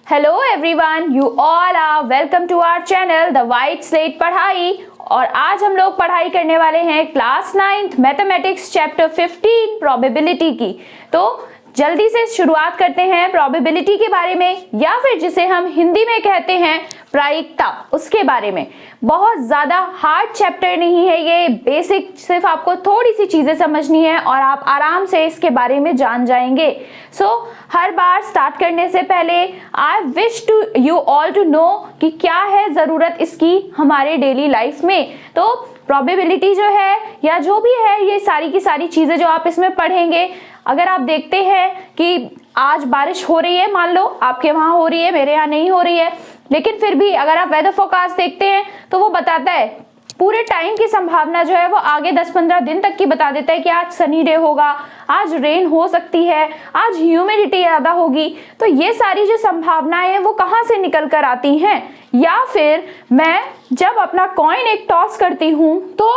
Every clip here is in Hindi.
Hello everyone, you all are welcome to our channel the white slate पढ़ाई। और आज हम लोग पढ़ाई करने वाले हैं class 9th mathematics chapter 15 probability की। तो जल्दी से शुरुआत करते हैं प्रोबेबिलिटी के बारे में, या फिर जिसे हम हिंदी में कहते हैं प्रायिकता, उसके बारे में। बहुत ज़्यादा हार्ड चैप्टर नहीं है ये, बेसिक, सिर्फ आपको थोड़ी सी चीज़ें समझनी है और आप आराम से इसके बारे में जान जाएंगे। हर बार स्टार्ट करने से पहले I wish to you all to know कि क्या है ज़रूरत इसकी हमारे डेली लाइफ में। तो प्रोबेबिलिटी जो है या जो भी है, ये सारी की सारी चीज़ें जो आप इसमें पढ़ेंगे, अगर आप देखते हैं कि आज बारिश हो रही है, मान लो आपके वहाँ हो रही है, मेरे यहाँ नहीं हो रही है, लेकिन फिर भी अगर आप वेदर फोरकास्ट देखते हैं तो वो बताता है पूरे टाइम की संभावना जो है वो आगे 10-15 दिन तक की बता देता है कि आज सनी डे होगा, आज रेन हो सकती है, आज ह्यूमिडिटी ज़्यादा होगी। तो ये सारी जो संभावनाएं हैं वो कहाँ से निकल कर आती हैं? या फिर मैं जब अपना कॉइन एक टॉस करती हूँ तो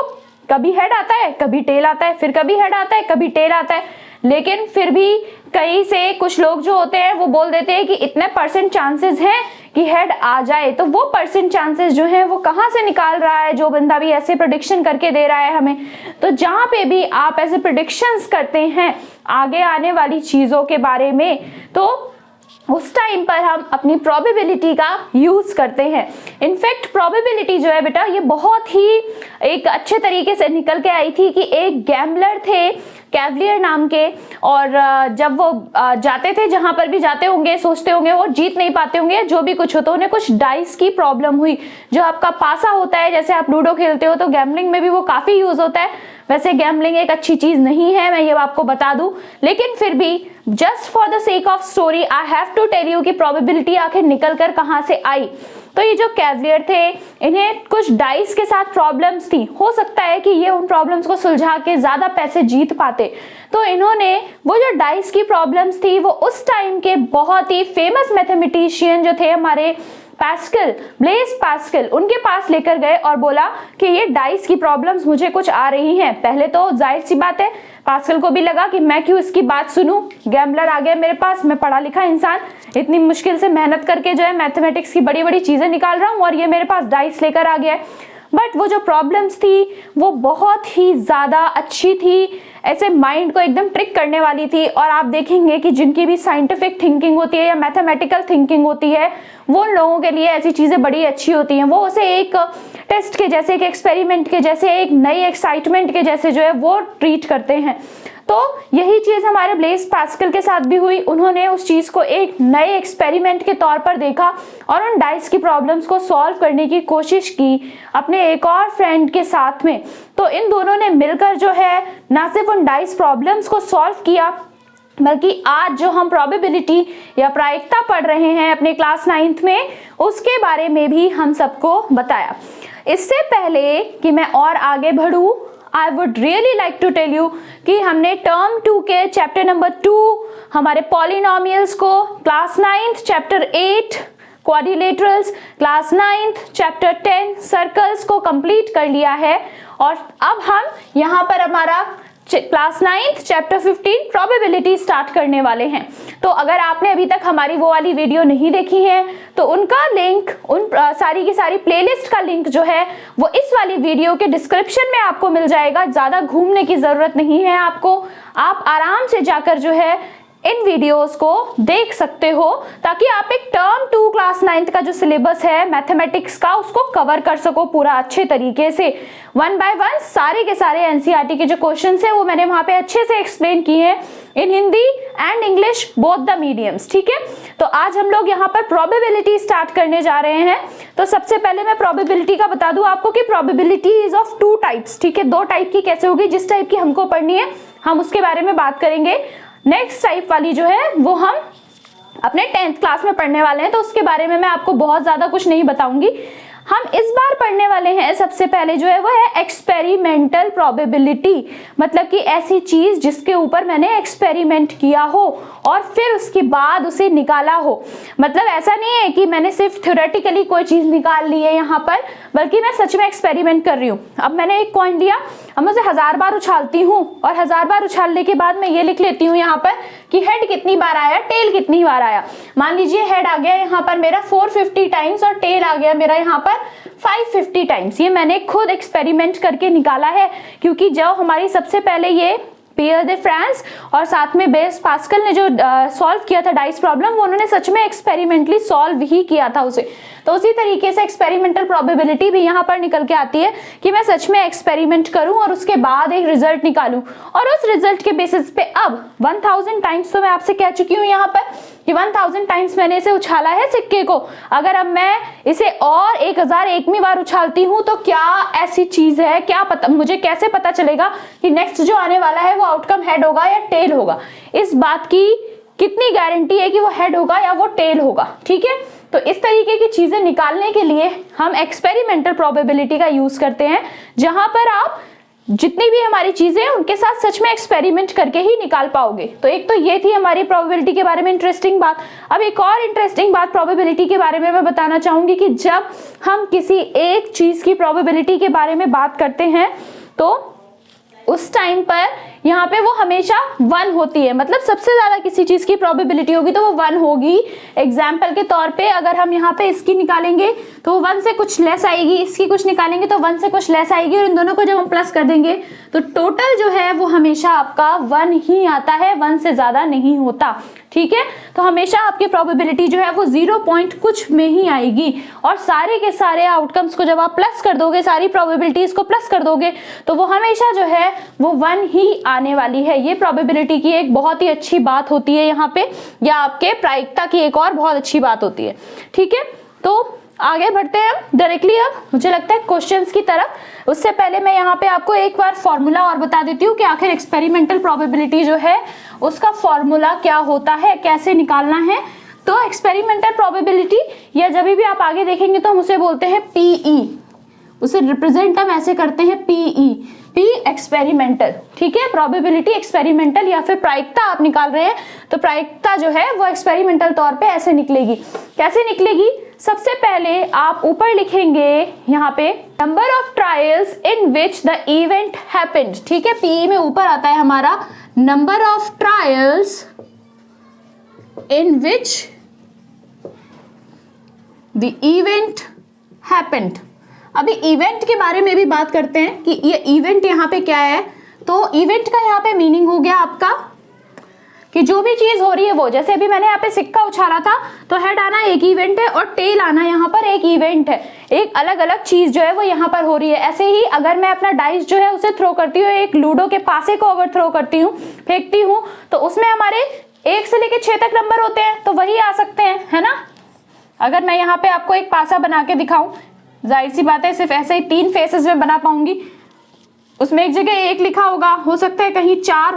कभी हेड आता है, कभी टेल आता है, फिर कभी हेड आता है, कभी टेल आता है, लेकिन फिर भी कहीं से कुछ लोग जो होते हैं वो बोल देते हैं कि इतने % चांसेस हैं कि हेड आ जाए। तो वो % चांसेस जो है वो कहाँ से निकाल रहा है जो बंदा भी ऐसे प्रेडिक्शन करके दे रहा है हमें? तो जहाँ पे भी आप ऐसे प्रेडिक्शंस करते हैं आगे आने वाली चीज़ों के बारे में, तो उस टाइम पर हम अपनी प्रोबेबिलिटी का यूज करते हैं। इनफैक्ट प्रोबेबिलिटी जो है बेटा, ये बहुत ही एक अच्छे तरीके से निकल के आई थी कि एक गैम्बलर थे कैवलियर नाम के, और जब वो जाते थे, जहां पर भी जाते होंगे, सोचते होंगे वो जीत नहीं पाते होंगे, जो भी कुछ होता, उन्हें कुछ डाइस की प्रॉब्लम हुई। जो आपका पासा होता है, जैसे आप लूडो खेलते हो तो गैम्बलिंग में भी वो काफी यूज होता है। वैसे गैम्बलिंग एक अच्छी चीज नहीं है, मैं ये आपको बता दूं, लेकिन फिर भी just for the sake of story I have to tell you कि प्रोबेबिलिटी आखिर निकल कर कहां से आई। तो ये जो कैवलियर थे, इन्हें कुछ डाइस के साथ प्रॉब्लम्स थी। हो सकता है कि ये उन प्रॉब्लम्स को सुलझा के ज्यादा पैसे जीत पाते। तो इन्होंने वो जो डाइस की प्रॉब्लम्स थी, वो उस टाइम के बहुत ही फेमस मैथमेटिशियन जो थे हमारे पास्कल, ब्लेस पास्कल, उनके पास लेकर गए और बोला कि ये डाइस की प्रॉब्लम्स मुझे कुछ आ रही हैं। पहले तो जाहिर सी बात है पास्कल को भी लगा कि मैं क्यों इसकी बात सुनूं, गैम्बलर आ गया मेरे पास, मैं पढ़ा लिखा इंसान, इतनी मुश्किल से मेहनत करके जो है मैथमेटिक्स की बड़ी बड़ी चीजें निकाल रहा हूं और ये मेरे पास डाइस लेकर आ गया है। बट वो जो प्रॉब्लम्स थी वो बहुत ही ज़्यादा अच्छी थी, ऐसे माइंड को एकदम ट्रिक करने वाली थी। और आप देखेंगे कि जिनकी भी साइंटिफिक थिंकिंग होती है या मैथमेटिकल थिंकिंग होती है, वो लोगों के लिए ऐसी चीज़ें बड़ी अच्छी होती हैं। वो उसे एक टेस्ट के जैसे, एक एक्सपेरिमेंट के जैसे, एक नई एक्साइटमेंट के जैसे जो है वो ट्रीट करते हैं। तो यही चीज़ हमारे ब्लेस पास्कल के साथ भी हुई। उन्होंने उस चीज़ को एक नए एक्सपेरिमेंट के तौर पर देखा और उन डाइस की प्रॉब्लम्स को सॉल्व करने की कोशिश की अपने एक और फ्रेंड के साथ में। तो इन दोनों ने मिलकर जो है ना सिर्फ उन डाइस प्रॉब्लम्स को सॉल्व किया, बल्कि आज जो हम प्रोबेबिलिटी या प्रायिकता पढ़ रहे हैं अपने क्लास 9th में, उसके बारे में भी हम सबको बताया। इससे पहले कि मैं और आगे बढ़ूं, I would really like to tell you कि हमने टर्म 2 के चैप्टर नंबर 2 हमारे पॉलिनोमियल्स को, class 9th chapter 8 quadrilaterals, class 9th chapter 10 circles को कंप्लीट कर लिया है। और अब हम यहाँ पर हमारा class 9th chapter 15 probability start करने वाले हैं। तो अगर आपने अभी तक हमारी वो वाली वीडियो नहीं देखी है तो उनका लिंक, उन सारी की सारी प्लेलिस्ट का लिंक जो है वो इस वाली वीडियो के डिस्क्रिप्शन में आपको मिल जाएगा। ज़्यादा घूमने की ज़रूरत नहीं है आपको, आप आराम से जाकर जो है इन वीडियोस को देख सकते हो, ताकि आप एक टर्म 2 क्लास 9th का जो सिलेबस है मैथमेटिक्स का, उसको कवर कर सको पूरा अच्छे तरीके से। 1 by 1 सारे के सारे एनसीईआरटी के जो क्वेश्चंस है वो मैंने वहां पे अच्छे से एक्सप्लेन किए हैं in Hindi and English, both the mediums. ठीक है, तो आज हम लोग यहाँ पर प्रोबेबिलिटी स्टार्ट करने जा रहे हैं। तो सबसे पहले मैं प्रोबेबिलिटी का बता दूं आपको कि प्रोबेबिलिटी इज ऑफ 2 टाइप्स। ठीक है, 2 टाइप की कैसे होगी, जिस टाइप की हमको पढ़नी है हम उसके बारे में बात करेंगे। नेक्स्ट टाइप वाली जो है वो हम अपने 10th क्लास में पढ़ने वाले हैं, तो उसके बारे में मैं आपको बहुत ज़्यादा कुछ नहीं बताऊंगी। हम इस बार पढ़ने वाले हैं सबसे पहले जो है वो है एक्सपेरिमेंटल प्रोबेबिलिटी, मतलब कि ऐसी चीज जिसके ऊपर मैंने एक्सपेरिमेंट किया हो और फिर उसके बाद उसे निकाला हो। मतलब ऐसा नहीं है कि मैंने सिर्फ थ्योरेटिकली कोई चीज निकाल ली है यहाँ पर, बल्कि मैं सच में एक्सपेरिमेंट कर रही हूँ। अब मैंने एक कॉइन लिया अब मैं उसे 1000 बार उछालती हूँ और 1000 बार उछालने के बाद मैं ये लिख लेती हूँ यहाँ पर कि हेड कितनी बार आया, टेल कितनी बार आया। मान लीजिए हेड आ गया यहाँ पर मेरा 450 टाइम्स और टेल आ गया मेरा यहाँ पर 550 टाइम्स। ये मैंने खुद एक्सपेरिमेंट करके निकाला है, क्योंकि जब हमारी सबसे पहले ये पियर दे फ्रांस और साथ में बेस पास्कल ने जो सॉल्व किया था डाइस प्रॉब्लम, वो उन्होंने सच में एक्सपेरिमेंटली सॉल्व ही किया था उसे। तो उसी तरीके से एक्सपेरिमेंटल प्रोबेबिलिटी भी यहाँ पर निकल के आती है कि मैं सच में एक्सपेरिमेंट करूं और उसके बाद एक रिजल्ट निकालूं, और उस रिजल्ट के बेसिस पे अब 1000 टाइम्स तो मैं आपसे कह चुकी हूँ यहाँ पर कि 1000 टाइम्स मैंने इसे उछाला है सिक्के को। अगर अब मैं इसे और 1001वीं बार उछालती हूँ तो क्या ऐसी चीज है, क्या पता, मुझे कैसे पता चलेगा कि नेक्स्ट जो आने वाला है वो आउटकम हेड होगा या टेल होगा। इस बात की कितनी गारंटी है कि वो हेड होगा या वो टेल होगा। ठीक है, तो इस तरीके की चीजें निकालने के लिए हम एक्सपेरिमेंटल प्रोबेबिलिटी का यूज करते हैं, जहां पर आप जितनी भी हमारी चीजें उनके साथ सच में एक्सपेरिमेंट करके ही निकाल पाओगे। तो एक तो ये थी हमारी प्रोबेबिलिटी के बारे में इंटरेस्टिंग बात। अब एक और इंटरेस्टिंग बात प्रोबेबिलिटी के बारे में मैं बताना चाहूंगी कि जब हम किसी एक चीज की प्रोबेबिलिटी के बारे में बात करते हैं तो उस टाइम पर यहाँ पे वो हमेशा 1 होती है। मतलब सबसे ज्यादा किसी चीज की प्रोबेबिलिटी होगी तो वो 1 होगी। एग्जाम्पल के तौर पे अगर हम यहाँ पे इसकी निकालेंगे तो 1 से कुछ लेस आएगी, इसकी कुछ निकालेंगे तो 1 से कुछ लेस आएगी, और इन दोनों को जब हम प्लस कर देंगे तो टोटल जो है वो हमेशा आपका 1 ही आता है, 1 से ज्यादा नहीं होता। ठीक है, तो हमेशा आपकी प्रोबेबिलिटी जो है वो 0 पॉइंट कुछ में ही आएगी, और सारे के सारे आउटकम्स को जब आप प्लस कर दोगे, सारी प्रोबेबिलिटीज को प्लस कर दोगे, तो वो हमेशा जो है वो 1 ही आने वाली है। ये प्रोबेबिलिटी की एक बहुत ही अच्छी बात होती है यहाँ पे, या आपके प्रायिकता की एक और बहुत अच्छी बात होती है। ठीक है, तो आगे बढ़ते हैं हम डायरेक्टली अब मुझे लगता है क्वेश्चंस की तरफ। उससे पहले मैं यहाँ पे आपको एक बार फॉर्मूला और बता देती हूँ कि आखिर एक्सपेरिमेंटल प्रोबेबिलिटी जो है उसका फॉर्मूला क्या होता है, कैसे निकालना है। तो एक्सपेरिमेंटल प्रोबेबिलिटी, या जब भी आप आगे देखेंगे तो हम उसे बोलते हैं पीई, उसे रिप्रेजेंट हम ऐसे करते हैं पीई, पी एक्सपेरिमेंटल। ठीक है, प्रोबेबिलिटी एक्सपेरिमेंटल, या फिर प्रायिकता आप निकाल रहे हैं तो प्रायिकता जो है वो एक्सपेरिमेंटल तौर पे ऐसे निकलेगी। कैसे निकलेगी? सबसे पहले आप ऊपर लिखेंगे यहाँ पे number of trials in which the event happened. ठीक है, पीई में ऊपर आता है हमारा number of trials in which the event happened. अभी इवेंट के बारे में भी बात करते हैं कि ये इवेंट यहाँ पे क्या है। तो इवेंट का यहाँ पे मीनिंग हो गया आपका कि जो भी चीज हो रही है वो, जैसे अभी मैंने यहाँ पे सिक्का उछाला था तो हेड आना एक इवेंट है और टेल आना यहाँ पर एक इवेंट है। एक अलग अलग चीज जो है वो यहाँ पर हो रही है। ऐसे ही अगर मैं अपना डाइस जो है उसे थ्रो करती हूँ, एक लूडो के पासे को अगर थ्रो करती हूँ, फेंकती हूँ, तो उसमें हमारे 1 से लेकर 6 तक नंबर होते हैं, तो वही आ सकते हैं, है ना। अगर मैं यहाँ पे आपको एक पासा बना के दिखाऊं, जाहिर सी बात है सिर्फ ऐसे ही 3 फेसेस में बना पाऊंगी। उसमें एक जगह 1 लिखा होगा, हो सकता है कहीं 4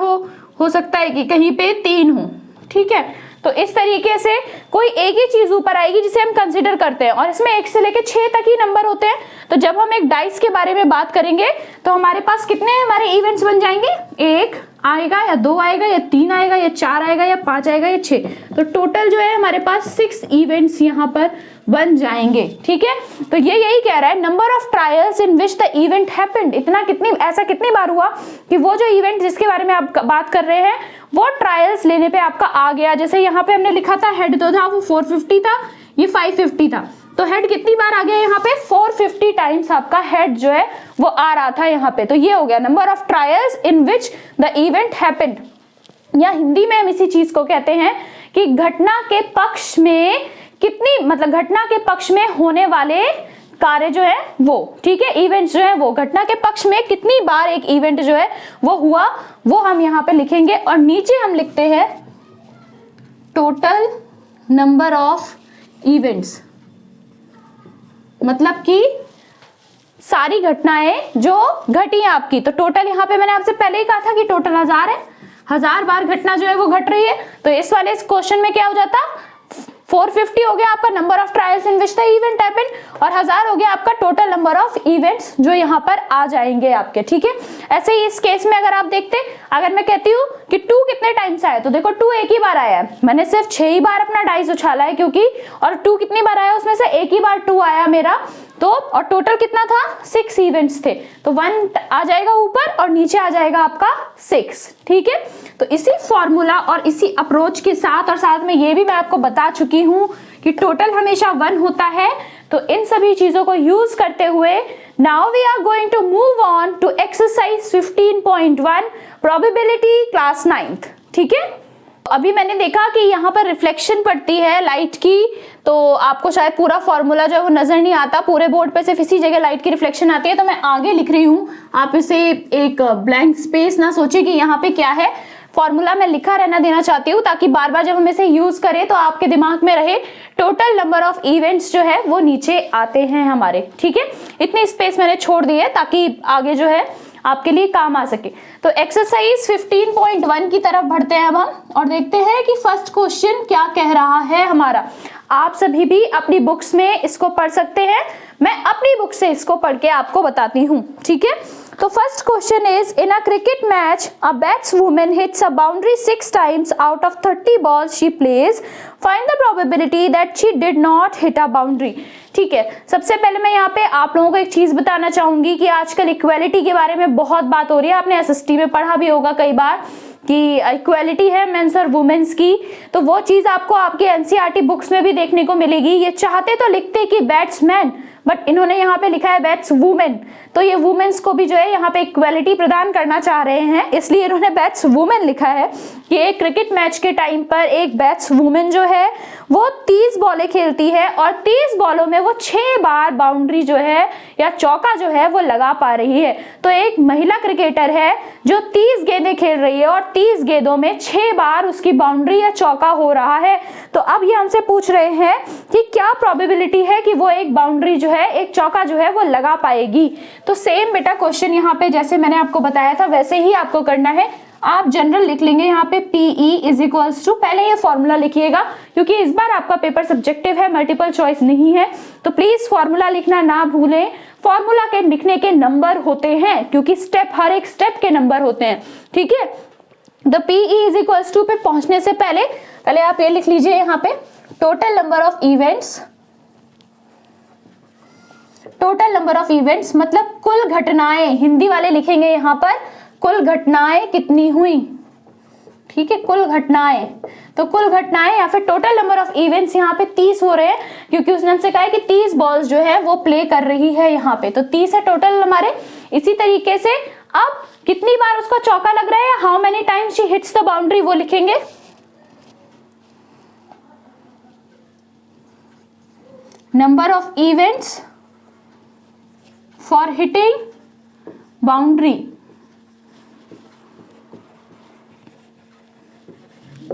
हो सकता है कि कहीं पे 3 हो। ठीक है, तो इस तरीके से कोई एक ही चीज ऊपर आएगी जिसे हम कंसीडर करते हैं, और इसमें 1 से लेकर 6 तक ही नंबर होते हैं। तो जब हम एक डाइस के बारे में बात करेंगे तो हमारे पास कितने हमारे इवेंट्स बन जाएंगे? 1 आएगा या 2 आएगा या 3 आएगा या 4 आएगा या 5 आएगा या 6। तो टोटल जो है हमारे पास 6 इवेंट्स यहाँ पर बन जाएंगे। ठीक है, तो ये यही कह रहा है number of trials in which the event happened. ऐसा कितनी बार हुआ कि वो जो इवेंट जिसके बारे में आप बात कर रहे हैं वो ट्रायल्स लेने पे आपका आ गया। जैसे यहाँ पे हमने लिखा था हेड तो था वो 450 था, ये 550 था, तो हेड कितनी बार आ गया यहाँ पे? 450 टाइम्स आपका हेड जो है वो आ रहा था यहाँ पे। तो ये हो गया number of trials in which the event happened. या हिंदी में हम इसी चीज को कहते हैं कि घटना के पक्ष में कितनी, मतलब घटना के पक्ष में होने वाले कार्य जो है वो, ठीक है, इवेंट्स जो है वो, घटना के पक्ष में कितनी बार एक इवेंट जो है वो हुआ, वो हम यहाँ पे लिखेंगे। और नीचे हम लिखते हैं टोटल नंबर ऑफ इवेंट्स, मतलब कि सारी घटनाएं जो घटी हैं आपकी। तो टोटल यहाँ पे मैंने आपसे पहले ही कहा था कि टोटल 1000 है, 1000 बार घटना जो है वो घट रही है। तो इस वाले इस क्वेश्चन में क्या हो जाता? 450 हो गया आपका number of trials in which the event happened, और 1000 हो गया आपका टोटल नंबर ऑफ इवेंट्स जो यहाँ पर आ जाएंगे आपके। ठीक है, ऐसे ही इस केस में अगर आप देखते, अगर मैं कहती हूँ कि 2 कितने टाइम्स आया, तो देखो 2 एक ही बार आया है, मैंने सिर्फ 6 ही बार अपना डाइस उछाला है क्योंकि, और 2 कितनी बार आया उसमें से एक ही बार 2 आया मेरा, तो और टोटल कितना था 6 इवेंट्स थे, तो 1 आ जाएगा ऊपर और नीचे आ जाएगा आपका 6। ठीक है, तो इसी फॉर्मूला और इसी अप्रोच के साथ और साथ में ये भी मैं आपको बता चुकी हूं कि टोटल हमेशा 1 होता है। तो इन सभी चीजों को यूज करते हुए now we are going to move on to exercise 15.1 probability class 9th। ठीक है, अभी मैंने देखा कि यहाँ पर रिफ्लेक्शन पड़ती है लाइट की, तो आपको शायद पूरा फॉर्मूला जो है वो नजर नहीं आता, पूरे बोर्ड पे सिर्फ इसी जगह लाइट की रिफ्लेक्शन आती है, तो मैं आगे लिख रही हूँ। आप इसे एक ब्लैंक स्पेस ना सोचिए कि यहाँ पे क्या है, फॉर्मूला मैं लिखा रहना देना चाहती हूँ ताकि बार बार जब हम इसे यूज करें तो आपके दिमाग में रहे टोटल नंबर ऑफ इवेंट्स जो है वो नीचे आते हैं हमारे। ठीक है, इतनी स्पेस मैंने छोड़ दी है ताकि आगे जो है आपके लिए काम आ सके। तो एक्सरसाइज 15.1 की तरफ बढ़ते हैं अब हम और देखते हैं कि फर्स्ट क्वेश्चन क्या कह रहा है हमारा। आप सभी भी अपनी बुक्स में इसको पढ़ सकते हैं, मैं अपनी बुक से इसको पढ़ के आपको बताती हूँ। ठीक है, तो first question is in a cricket match a batswoman hits a boundary 6 times out of 30 balls she plays, find the probability that she did not hit a boundary। ठीक है, सबसे पहले मैं यहाँ पे आप लोगों को एक चीज बताना चाहूंगी कि आजकल इक्वालिटी के बारे में बहुत बात हो रही है, आपने एसएसटी में पढ़ा भी होगा कई बार कि इक्वालिटी है मेंस और वुमेन्स की, तो वो चीज आपको आपके एनसीईआरटी बुक्स में भी देखने को मिलेगी। ये चाहते तो लिखते कि बैट्समैन, बट इन्होंने यहाँ पे लिखा है बैट्स वुमेन, तो ये वुमेन्स को भी जो है यहाँ पे इक्वालिटी प्रदान करना चाह रहे हैं, इसलिए इन्होंने बैट्स वुमेन लिखा है कि एक क्रिकेट मैच के टाइम पर एक बैट्स वुमेन जो है वो 30 बॉलें खेलती है और 30 बॉलों में वो 6 बार बाउंड्री जो है या चौका जो है वो लगा पा रही है। तो एक महिला क्रिकेटर है जो 30 गेंदें खेल रही है और 30 गेंदों में 6 बार उसकी बाउंड्री या चौका हो रहा है। तो अब ये हमसे पूछ रहे हैं कि क्या प्रोबेबिलिटी है कि वो एक बाउंड्री जो है, एक चौका जो है वो लगा पाएगी। तो सेम बेटा क्वेश्चन यहाँ पे जैसे मैंने आपको बताया था वैसे ही आपको करना है। आप जनरल लिख लेंगे यहाँ पे PE इज इक्वल्स टू, पहले ये फॉर्मूला लिखिएगा क्योंकि इस बार आपका पेपर सब्जेक्टिव है, मल्टीपल चॉइस नहीं है, तो प्लीज फॉर्मूला लिखना ना भूलें। फॉर्मूला के लिखने के नंबर होते हैं क्योंकि स्टेप, हर एक स्टेप के नंबर होते हैं। ठीक है, तो PE इज इक्वल्स टू पे पहुंचने से पहले आप ये लिख लीजिए यहाँ पे total number of events. Total number of events मतलब कुल घटनाएं, हिंदी वाले लिखेंगे यहाँ पर कुल घटनाएं कितनी हुई। ठीक है, कुल घटनाएं, तो कुल घटनाएं या फिर टोटल नंबर ऑफ इवेंट्स यहाँ पे 30 हो रहे हैं क्योंकि उसने हमसे कहा है कि 30 बॉल्स जो है वो प्ले कर रही है यहाँ पे, तो 30 है टोटल हमारे। इसी तरीके से अब कितनी बार उसका चौका लग रहा है, how many times she hits the boundary, वो लिखेंगे। Number of events for hitting boundary,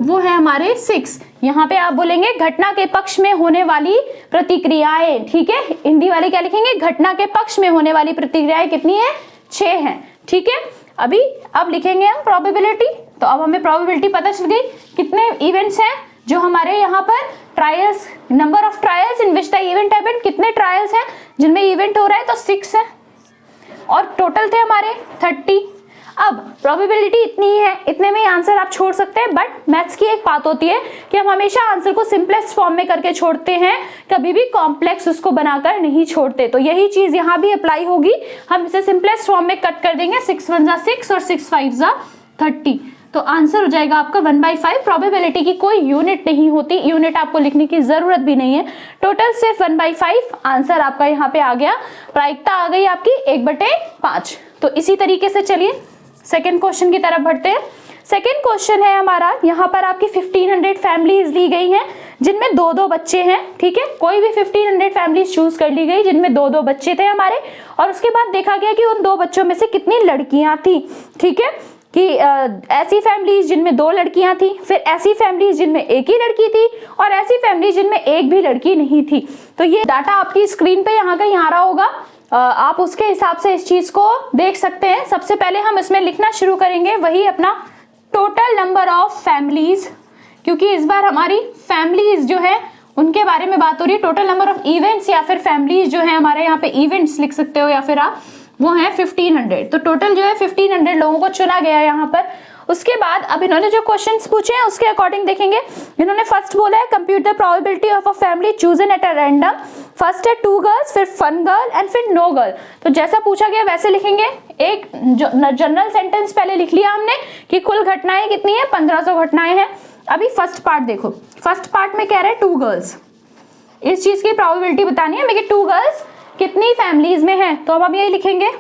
वो है हमारे 6। यहाँ पे आप बोलेंगे घटना के पक्ष में होने वाली प्रतिक्रियाएं। ठीक है, हिंदी वाले क्या लिखेंगे, घटना के पक्ष में होने वाली प्रतिक्रियाएं कितनी है, 6 हैं। ठीक है, अब लिखेंगे हम प्रोबेबिलिटी, तो अब हमें प्रोबेबिलिटी पता चल गई कितने इवेंट्स हैं जो हमारे यहाँ पर trials, number of trials in which the event happened, कितने ट्रायल्स हैं जिनमें इवेंट हो रहा है, तो 6 है और टोटल थे हमारे 30। अब प्रोबेबिलिटी इतनी ही है, इतने में ही आंसर आप छोड़ सकते हैं, बट मैथ्स की एक बात होती है कि हम हमेशा आंसर को सिंपलेस्ट फॉर्म में करके छोड़ते हैं, कभी भी कॉम्प्लेक्स उसको बनाकर नहीं छोड़ते। तो यही चीज यहाँ भी अप्लाई होगी, हम इसे सिंपलेस्ट फॉर्म में कट कर देंगे, 6 1 6 और 6 5 30, तो आंसर हो जाएगा आपका 1/5। प्रोबेबिलिटी की कोई यूनिट नहीं होती, यूनिट आपको लिखने की जरूरत भी नहीं है, टोटल सिर्फ 1/5 आंसर आपका यहाँ पे आ गया। प्रायिकता आ गई आपकी 1/5। तो इसी तरीके से चलिए सेकेंड क्वेश्चन की तरफ बढ़ते हैं। सेकेंड क्वेश्चन है हमारा, यहाँ पर आपकी 1500 फैमिलीज ली गई हैं जिनमें 2-2 बच्चे हैं। ठीक है, कोई भी 1500 फैमिलीज चूज कर ली गई जिनमें 2-2 बच्चे थे हमारे, और उसके बाद देखा गया कि उन 2 बच्चों में से कितनी लड़कियां थी। ठीक है, कि ऐसी फैमिलीज जिनमें 2 लड़कियां थी, फिर ऐसी फैमिलीज जिनमें एक ही लड़की थी, और ऐसी फैमिली जिनमें एक भी लड़की नहीं थी। तो ये डाटा आपकी स्क्रीन पे यहाँ कहीं आ रहा होगा, आप उसके हिसाब से इस चीज को देख सकते हैं। सबसे पहले हम इसमें लिखना शुरू करेंगे वही अपना टोटल नंबर ऑफ फैमिलीज, क्योंकि इस बार हमारी फैमिलीज जो है उनके बारे में बात हो रही है। टोटल नंबर ऑफ इवेंट्स या फिर फैमिलीज जो है हमारे यहाँ पे इवेंट्स लिख सकते हो या फिर आप वो है 1500। तो टोटल जो है 1500 लोगों को चुना गया है यहाँ पर। उसके बाद अब इन्होंने जो क्वेश्चंस पूछे हैं उसके अकॉर्डिंग देखेंगे। इन्होंने फर्स्ट बोला है compute the probability of a family chosen at a random. First है 2 गर्ल्स, फिर 1 गर्ल एंड फिर नो गर्ल। तो जैसा पूछा गया वैसे लिखेंगे। एक जनरल सेंटेंस पहले लिख लिया हमने कि कुल घटनाएं कितनी है, 1500 घटनाएं हैं। अभी फर्स्ट पार्ट देखो, फर्स्ट पार्ट में कह रहे हैं 2 गर्ल्स, इस चीज की प्रोबेबिलिटी बतानी है हमें कि 2 गर्ल्स कितनी फैमिलीज में हैं। तो अब यही लिखेंगे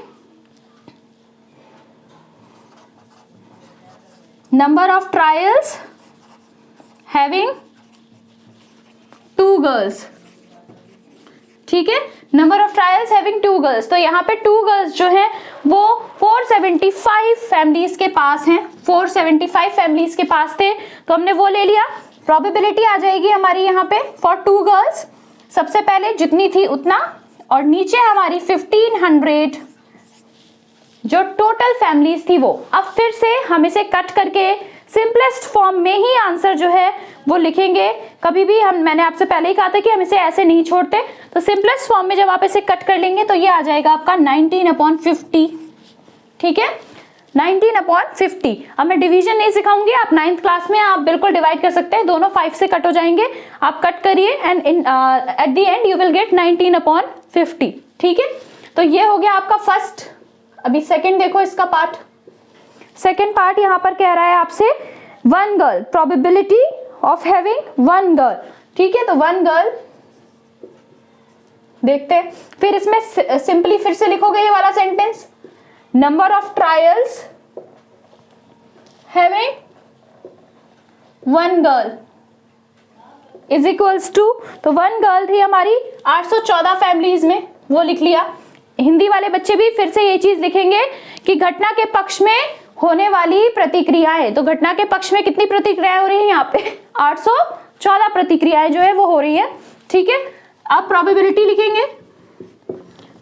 number of trials having 2 girls. ठीक है, number of trials having 2 girls. तो यहाँ पे 2 गर्ल्स जो हैं वो 475 फैमिलीज के पास हैं, 475 फैमिलीज के पास थे, तो हमने वो ले लिया। प्रोबेबिलिटी आ जाएगी हमारी यहाँ पे फॉर 2 गर्ल्स, सबसे पहले जितनी थी उतना, और नीचे हमारी 1500 जो टोटल फैमिलीज थी वो। अब फिर से हम इसे कट करके सिंपलेस्ट फॉर्म में ही आंसर जो है वो लिखेंगे। कभी भी मैंने आपसे पहले ही कहा था कि हम इसे ऐसे नहीं छोड़ते, तो सिंपलेस्ट फॉर्म में जब आप इसे कट कर लेंगे तो ये आ जाएगा आपका 19/50। ठीक है, 19/50। अब मैं डिवीजन नहीं सिखाऊंगी, आप 9th क्लास में आप बिल्कुल डिवाइड कर सकते हैं, दोनों 5 से कट हो जाएंगे। आप कट करिए and at the end you will get 19/50। ठीक है, तो ये हो गया आपका फर्स्ट। अभी सेकंड देखो इसका पार्ट। सेकंड पार्ट यहाँ पर कह रहा है आपसे 1 girl, probability of having 1 girl. ठीक है, तो 1 गर्ल देखते हैं। फिर इसमें सिंपली फिर से लिखोगे ये वाला sentence, number of trials having 1 girl is equals to, तो 1 गर्ल थी हमारी 814 फैमिलीज में, वो लिख लिया। हिंदी वाले बच्चे भी फिर से ये चीज लिखेंगे कि घटना के पक्ष में होने वाली प्रतिक्रियाएं। तो घटना के पक्ष में कितनी प्रतिक्रियाएं हो रही है यहाँ पे, 814 प्रतिक्रियाएं जो है वो हो रही है। ठीक है, अब प्रोबेबिलिटी लिखेंगे,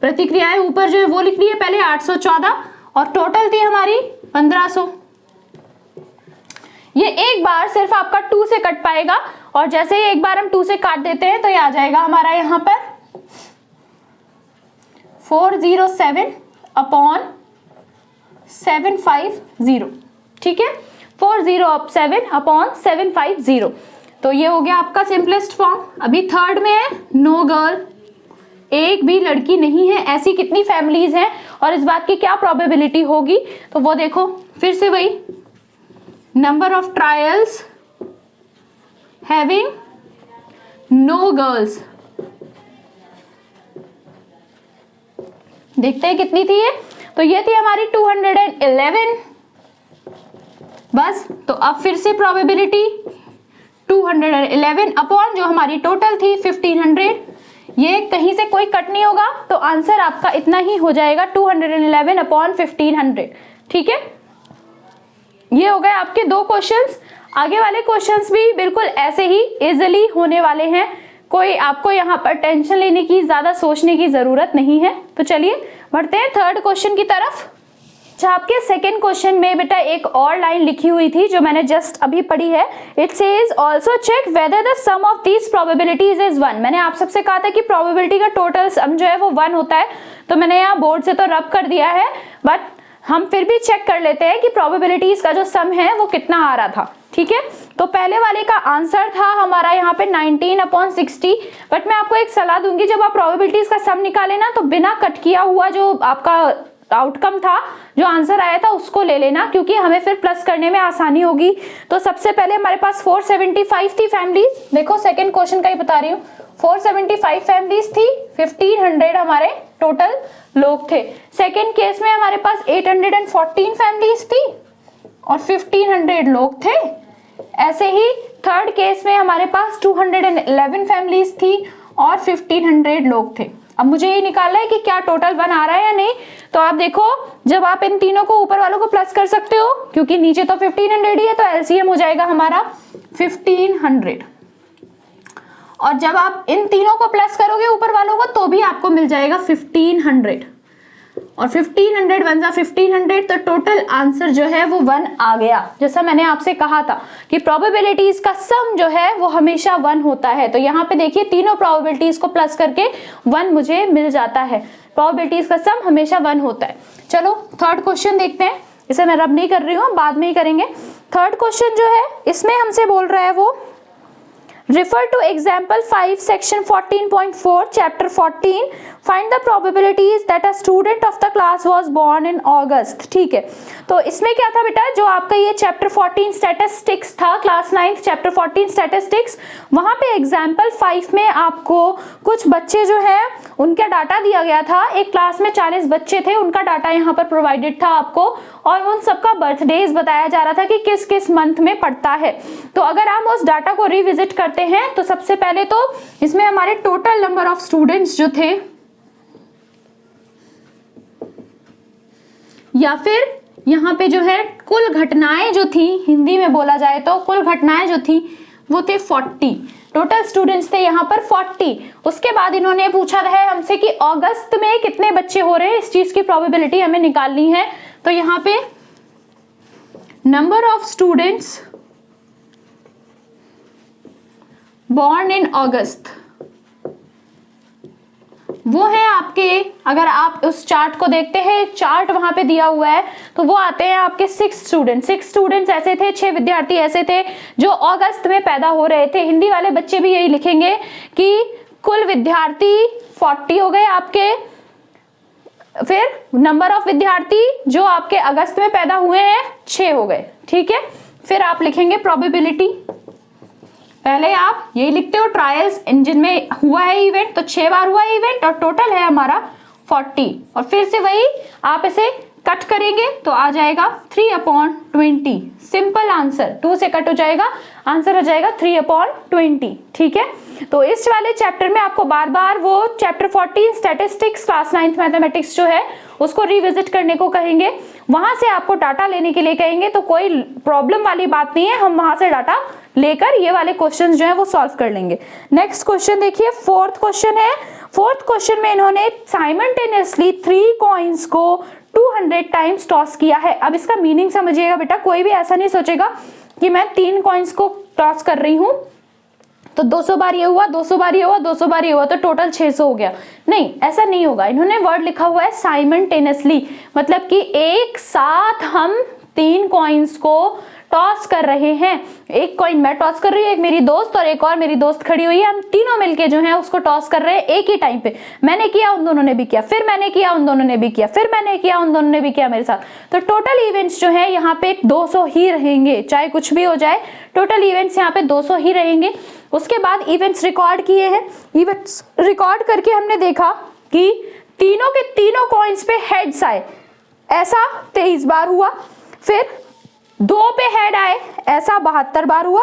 प्रतिक्रियाएं ऊपर जो है वो लिख ली है पहले 814, और टोटल थी हमारी 1500। ये एक बार सिर्फ आपका 2 से कट पाएगा, और जैसे ही एक बार हम 2 से काट देते हैं तो ये आ जाएगा हमारा यहाँ पर 407/750। ठीक है, 407/750। तो ये हो गया आपका सिंपलेस्ट फॉर्म। अभी थर्ड में है नो गर्ल, एक भी लड़की नहीं है, ऐसी कितनी फैमिलीज हैं और इस बात की क्या प्रोबेबिलिटी होगी। तो वो देखो फिर से वही, number of trials having no girls, देखते हैं कितनी थी ये। तो ये थी हमारी 211 बस। तो अब फिर से प्रोबेबिलिटी 211 अपॉन जो हमारी टोटल थी 1500, ये कहीं से कोई कट नहीं होगा, तो आंसर आपका इतना ही हो जाएगा 211/1500। ठीक है, ये हो गए आपके 2 क्वेश्चंस। आगे वाले क्वेश्चंस भी बिल्कुल ऐसे ही इजीली होने वाले हैं, कोई आपको यहाँ पर टेंशन लेने की, ज्यादा सोचने की जरूरत नहीं है। तो चलिए बढ़ते हैं थर्ड क्वेश्चन की तरफ। अच्छा, आपके सेकंड क्वेश्चन में बेटा एक और लाइन लिखी हुई थी जो मैंने जस्ट अभी पढ़ी है। It says also check whether the sum of these probabilities is 1। मैंने आप सबसे कहा था कि प्रोबेबिलिटी का टोटल सम जो है वो 1 होता है, तो मैंने यहाँ बोर्ड से तो रब कर दिया है, बट हम फिर भी चेक कर लेते हैं कि प्रोबेबिलिटीज का जो सम है वो कितना आ रहा था। ठीक है, तो पहले वाले का आंसर था हमारा यहाँ पे 19/60। बट मैं आपको एक सलाह दूंगी, जब आप प्रोबेबिलिटीज का सम निकाले ना तो बिना कट किया हुआ जो आपका आउटकम था, जो आंसर आया था, उसको ले लेना, क्योंकि हमें फिर प्लस करने में आसानी होगी। तो सबसे पहले हमारे पास 475 थी फैमिलीज। देखो सेकंड क्वेश्चन का ही बता रही हूँ, 475 फैमिलीज थी, 1500 हमारे टोटल लोग थे। सेकंड केस में हमारे पास 814 फैमिलीज थी और 1500 लोग थे। ऐसे ही थर्ड केस में हमारे पास 211 फैमिलीज थी और 1500 लोग थे। अब मुझे ये निकालना है कि क्या टोटल 1 आ रहा है या नहीं। तो आप देखो, जब आप इन तीनों को ऊपर वालों को प्लस कर सकते हो, क्योंकि नीचे तो 1500 ही है, तो एलसीएम हो जाएगा हमारा 1500। और जब आप इन तीनों को प्लस करोगे ऊपर वालों को, तो भी आपको मिल जाएगा 1500, और 1500 1 जा 1500, तो टोटल आंसर जो है वो 1 आ गया। जैसा मैंने आपसे कहा था कि प्रोबेबिलिटीज का सम जो है वो हमेशा 1 होता है। तो यहाँ पे देखिए तीनों प्रोबेबिलिटीज को प्लस करके 1 मुझे मिल जाता है। प्रोबेबिलिटीज का सम हमेशा 1 होता है। चलो थर्ड क्वेश्चन देखते हैं, इसे मैं रब नहीं कर रही हूँ, बाद में ही करेंगे। थर्ड क्वेश्चन जो है इसमें हमसे बोल रहा है वो refer to example 5 section 14.4 chapter 14 find the probabilities that a student of the class was born in August। ठीक है, तो इसमें क्या था बेटा, जो आपका ये चैप्टर 14 स्टैटिस्टिक्स था, क्लास 9 चैप्टर 14 स्टैटिस्टिक्स, वहां पे एग्जाम्पल 5 में आपको कुछ बच्चे जो है उनका डाटा दिया गया था। एक क्लास में 40 बच्चे थे, उनका डाटा यहाँ पर प्रोवाइडेड था आपको, और उन सबका बर्थडेज बताया जा रहा था कि किस किस मंथ में पड़ता है। तो अगर हम उस डाटा को रिविजिट करते हैं तो सबसे पहले तो इसमें हमारे टोटल नंबर ऑफ स्टूडेंट्स जो थे, या फिर यहाँ पे जो है कुल घटनाएं जो थी, हिंदी में बोला जाए तो कुल घटनाएं जो थी वो थे 40, टोटल स्टूडेंट्स थे यहाँ पर 40। उसके बाद इन्होंने पूछा है हमसे कि अगस्त में कितने बच्चे हो रहे हैं, इस चीज की प्रोबेबिलिटी हमें निकालनी है। तो यहाँ पे number of students born in August वो है आपके, अगर आप उस चार्ट को देखते हैं, चार्ट वहां पे दिया हुआ है, तो वो आते हैं आपके 6 स्टूडेंट्स ऐसे थे, 6 विद्यार्थी ऐसे थे जो अगस्त में पैदा हो रहे थे। हिंदी वाले बच्चे भी यही लिखेंगे कि कुल विद्यार्थी 40 हो गए आपके, फिर नंबर ऑफ विद्यार्थी जो आपके अगस्त में पैदा हुए हैं 6 हो गए। ठीक है, फिर आप लिखेंगे प्रोबेबिलिटी, पहले आप यही लिखते हो ट्रायल्स जिनमें हुआ है इवेंट, तो 6 बार हुआ है इवेंट और टोटल है हमारा 40, और फिर से वही आप इसे कट करेंगे तो आ जाएगा 3/20। सिंपल आंसर, 2 से कट हो जाएगा, आंसर हो जाएगा 3/20। ठीक है, तो इस वाले चैप्टर में आपको बार बार वो chapter 14 statistics class 9th mathematics जो है उसको रिविजिट करने को कहेंगे, वहां से आपको डाटा लेने के लिए कहेंगे। तो कोई प्रॉब्लम वाली बात नहीं है, हम वहां से डाटा लेकर ये वाले क्वेश्चन जो है वो सॉल्व कर लेंगे। नेक्स्ट क्वेश्चन देखिए, फोर्थ क्वेश्चन है। फोर्थ क्वेश्चन में इन्होंने साइमल्टेनियसली 3 कॉइन्स को 200 टाइम्स टॉस किया है। अब इसका मीनिंग समझिएगा बेटा, कोई भी ऐसा नहीं सोचेगा कि मैं 3 कॉइन्स को टॉस कर रही हूं तो 200 बार ये हुआ, 200 बार ये हुआ, 200 बार ये हुआ, तो टोटल 600 हो गया। नहीं, ऐसा नहीं होगा। इन्होंने वर्ड लिखा हुआ है साइमल्टेनियसली, मतलब कि एक साथ हम 3 कॉइन्स को टॉस कर रहे हैं। एक कॉइन मैं टॉस कर रही हूँ, एक मेरी दोस्त और एक और मेरी दोस्त खड़ी हुई है, हम तीनों मिलके जो है उसको टॉस कर रहे हैं एक ही टाइम पे। मैंने किया, उन दोनों ने भी किया, फिर मैंने किया, उन दोनों ने भी किया, फिर मैंने किया, उन दोनों ने भी किया मेरे साथ। तो टोटल इवेंट्स जो है यहाँ पे 200 ही रहेंगे, चाहे कुछ भी हो जाए, टोटल इवेंट्स यहाँ पे 200 ही रहेंगे। उसके बाद इवेंट्स रिकॉर्ड किए हैं। इवेंट्स रिकॉर्ड करके हमने देखा कि तीनों के तीनों कॉइन्स पे हेड्स आए, ऐसा 23 बार हुआ। फिर 2 पे हेड आए, ऐसा 72 बार हुआ।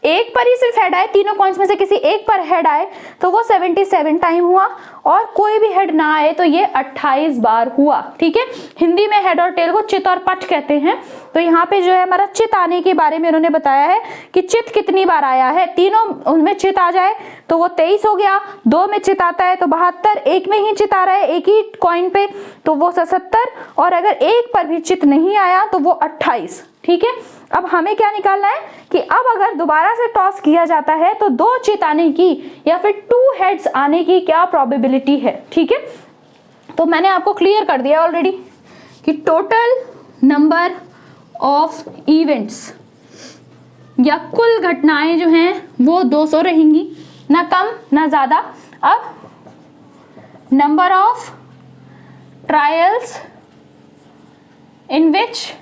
एक पर ही सिर्फ हेड आए, तीनों कॉइन्स में से किसी एक पर हेड आए तो वो 77 टाइम हुआ, और कोई भी हेड ना आए तो ये 28 बार हुआ। ठीक है, हिंदी में हेड और टेल को चित और पट कहते हैं। तो यहाँ पे जो है हमारा चित आने के बारे में उन्होंने बताया है कि चित कितनी बार आया है। तीनों उनमें चित आ जाए तो वो 23 हो गया, 2 में चित आता है तो 72, एक में ही चित आ रहा है एक ही कॉइन पे तो वो 77, और अगर एक पर भी चित नहीं आया तो वो 28। ठीक है, अब हमें क्या निकालना है कि अब अगर दोबारा से टॉस किया जाता है तो 2 चित आने की या फिर 2 हेड्स आने की क्या प्रोबेबिलिटी है। ठीक है, तो मैंने आपको क्लियर कर दिया ऑलरेडी कि टोटल नंबर ऑफ इवेंट्स या कुल घटनाएं जो हैं वो 200 रहेंगी, ना कम ना ज्यादा। अब number of trials in which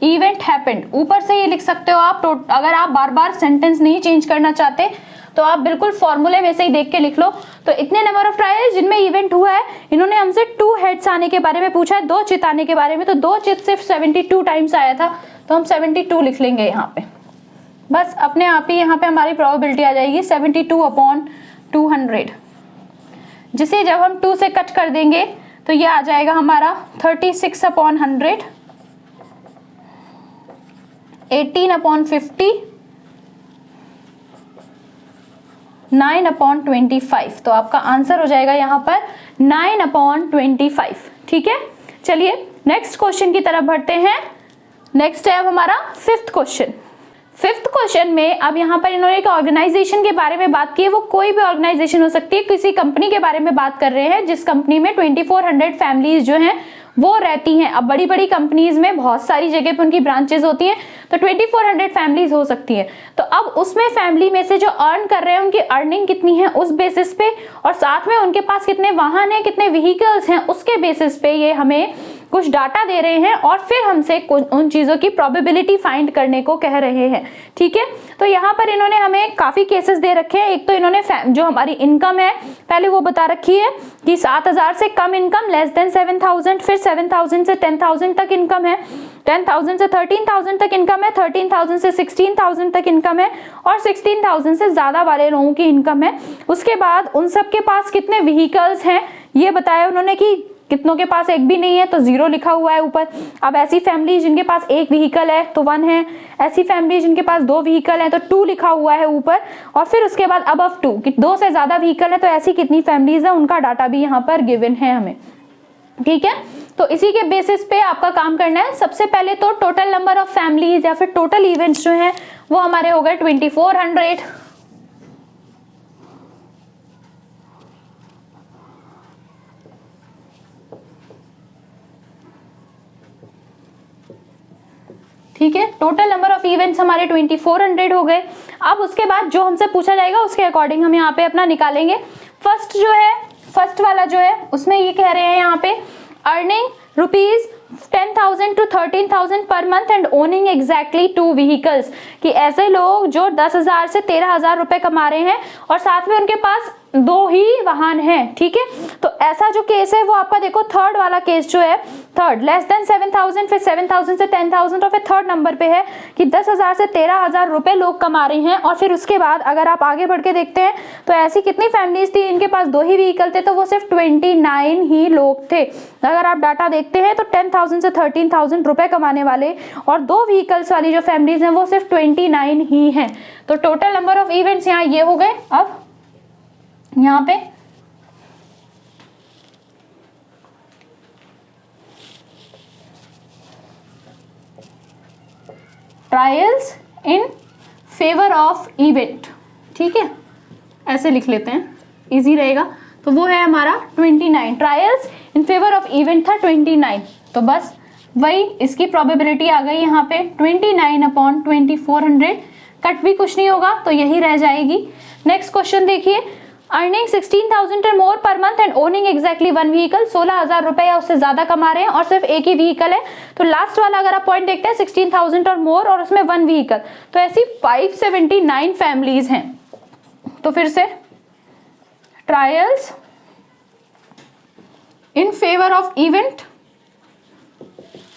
event happened, ऊपर से ये लिख सकते हो आप। अगर आप बार बार सेंटेंस नहीं चेंज करना चाहते तो आप बिल्कुल फॉर्मूले में से ही देख के लिख लो। तो इतने नंबर ऑफ ट्रायल्स जिनमें इवेंट हुआ है, इन्होंने हमसे 2 हेड्स आने के बारे में पूछा है, 2 चित आने के बारे में। तो 2 चित सिर्फ 72 टाइम्स आया था तो हम 72 लिख लेंगे यहाँ पे, बस अपने आप ही यहाँ पे हमारी प्रोबेबिलिटी आ जाएगी 72/200, जिसे जब हम 2 से कट कर देंगे तो ये आ जाएगा हमारा 36/100, 18/50, 9/25। तो आपका आंसर हो जाएगा यहाँ पर 9/25। ठीक है, चलिए नेक्स्ट क्वेश्चन की तरफ बढ़ते हैं। नेक्स्ट है अब हमारा 5th क्वेश्चन। फिफ्थ क्वेश्चन में अब यहाँ पर इन्होंने एक ऑर्गेनाइजेशन के बारे में बात की है, वो कोई भी ऑर्गेनाइजेशन हो सकती है, किसी कंपनी के बारे में बात कर रहे हैं जिस कंपनी में 2400 फैमिलीज जो हैं वो रहती हैं। अब बड़ी बड़ी कंपनीज में बहुत सारी जगह पे उनकी ब्रांचेस होती हैं, तो 2400 फैमिलीज हो सकती हैं। तो अब उसमें फैमिली में से जो अर्न कर रहे हैं उनकी अर्निंग कितनी है उस बेसिस पे, और साथ में उनके पास कितने वाहन हैं, कितने व्हीकल्स हैं, उसके बेसिस पे ये हमें कुछ डाटा दे रहे हैं और फिर हमसे उन चीजों की प्रोबेबिलिटी फाइंड करने को कह रहे हैं। ठीक है, तो यहाँ पर इन्होंने हमें काफी केसेस दे रखे हैं। एक तो इन्होंने जो हमारी इनकम है पहले वो बता रखी है कि 7000 से कम इनकम, लेस देन 7000, फिर 7000 से 10000 तक इनकम है, 10000 से 13000 तक इनकम है, 13000 से 16000 तक इनकम है, और 16000 से ज्यादा वाले लोगों की इनकम है। उसके बाद उन सब के पास कितने व्हीकल्स हैं ये बताया उन्होंने कि कितनों के पास एक भी नहीं है, तो 0 लिखा हुआ है ऊपर। अब ऐसी फैमिली जिनके पास एक व्हीकल है तो 1 है, ऐसी फैमिली जिनके पास 2 व्हीकल है तो 2 लिखा हुआ है ऊपर, और फिर उसके बाद अबव 2 कि 2 से ज्यादा व्हीकल है तो ऐसी कितनी फैमिलीज है उनका डाटा भी यहाँ पर गिवन है हमें। ठीक है, तो इसी के बेसिस पे आपका काम करना है। सबसे पहले तो टोटल नंबर ऑफ फैमिलीज या फिर टोटल इवेंट्स जो है वो हमारे हो गए 2400। ठीक है, टोटल नंबर ऑफ इवेंट्स हमारे 2400 हो गए। अब उसके बाद जो हमसे पूछा जाएगा उसके अकॉर्डिंग हम यहाँ पे अपना निकालेंगे। फर्स्ट जो है, फर्स्ट वाला जो है उसमें ये कह रहे हैं यहाँ पे अर्निंग ₹10,000 to 13,000 पर month and owning exactly 2 vehicles, कि ऐसे लोग जो 10,000 से 13,000 रुपए कमा रहे हैं और साथ में उनके पास 2 ही वाहन हैं। ठीक है, तो ऐसा जो केस है वो आपका देखो थर्ड वाला केस जो है, थर्ड लेस देन 7,000, फिर 7,000 से 10,000 और फिर थर्ड नंबर पे है कि 10,000 से 13,000 रुपए लोग कमा रहे हैं। और फिर उसके बाद अगर आप आगे बढ़ के देखते हैं तो ऐसी कितनी फैमिलीज थी इनके पास 2 ही व्हीकल थे, तो वो सिर्फ 29 ही लोग थे। अगर आप डाटा देखते हैं तो 10,000 से 13,000 रुपए कमाने वाले और 2 व्हीकल्स वाली जो फैमिलीज हैं वो सिर्फ 29 ही हैं। तो टोटल नंबर ऑफ इवेंट्स यहाँ ये हो गए। अब यहाँ पे trials in favour of event, ठीक है, ऐसे लिख लेते हैं, इजी रहेगा। तो वो है हमारा 29, trials in favour of event था 29, तो बस वही इसकी प्रोबेबिलिटी आ गई यहाँ पे 29/2400, कट भी कुछ नहीं होगा तो यही रह जाएगी। नेक्स्ट क्वेश्चन देखिए, अर्निंग 16,000 और more per month and owning exactly 1 vehicle, 16,000 रुपए या उससे ज्यादा कमा रहे हैं और सिर्फ एक ही व्हीकल है। तो लास्ट वाला अगर आप पॉइंट देखते हैं 16,000 और मोर और उसमें 1 व्हीकल, तो ऐसी 579 फैमिलीज हैं। तो फिर से trials in favour of event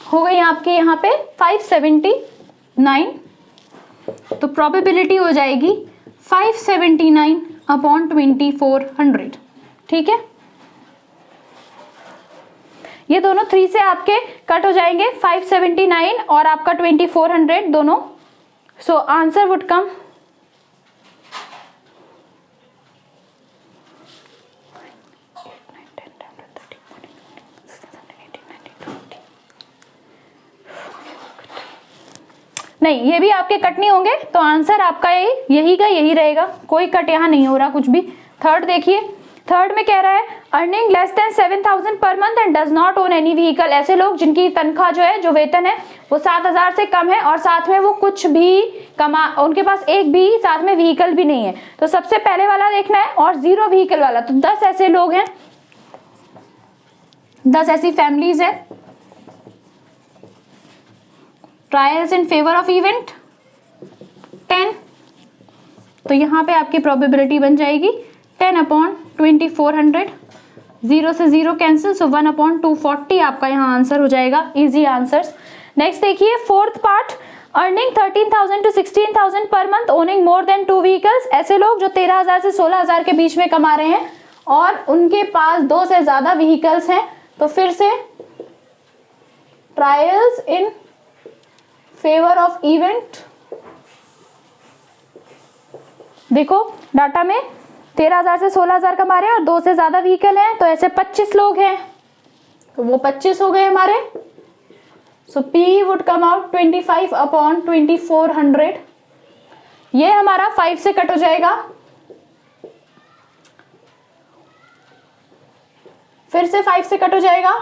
हो गई आपके यहाँ पे 579, तो प्रोबेबिलिटी हो जाएगी 579/2400। ठीक है, ये दोनों 3 से आपके कट हो जाएंगे, 579 और आपका 2400 दोनों। सो आंसर वुड कम नहीं, ये भी आपके कट नहीं होंगे, तो आंसर आपका यही का यही रहेगा, कोई कट यहाँ नहीं हो रहा कुछ भी। थर्ड देखिए, थर्ड में कह रहा है अर्निंग लेस देन 7,000 पर month and does not own any vehicle, ऐसे लोग जिनकी तनख्वाह जो है, जो वेतन है वो 7,000 से कम है और साथ में वो कुछ भी उनके पास एक भी साथ में व्हीकल भी नहीं है। तो सबसे पहले वाला देखना है और 0 व्हीकल वाला, तो 10 ऐसे लोग हैं, 10 ऐसी फैमिलीज है। Trials in favour of event 10, तो यहाँ पे आपकी प्रोबेबिलिटी बन जाएगी 10/2400, 0 से 0 कैंसिल, सो 1/240 आपका यहाँ आंसर हो जाएगा। Easy answers. नेक्स्ट देखिए, fourth part, earning 13,000 to 16,000 per month, owning more than 2 vehicles, ऐसे लोग जो 13,000 से 16,000 के बीच में कमा रहे हैं और उनके पास 2 से ज्यादा व्हीकल्स हैं। तो फिर से trials in favour of event, देखो डाटा में 13,000 से 16,000 कमा रहे हैं और 2 से ज्यादा व्हीकल हैं, तो ऐसे 25 लोग हैं, तो वो 25 हो गए हमारे। सो P वुड कम आउट 25/2400, ये हमारा 5 से कट हो जाएगा, फिर से 5 से कट हो जाएगा,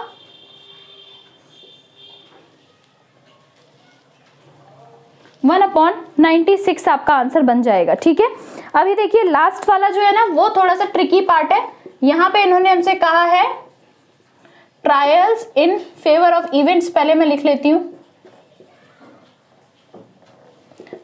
वन अपॉन 96 आपका आंसर बन जाएगा। ठीक है, अभी देखिए लास्ट वाला जो है ना वो थोड़ा सा ट्रिकी पार्ट है। यहां पे इन्होंने हमसे कहा है trials in favour of events, पहले मैं लिख लेती हूं।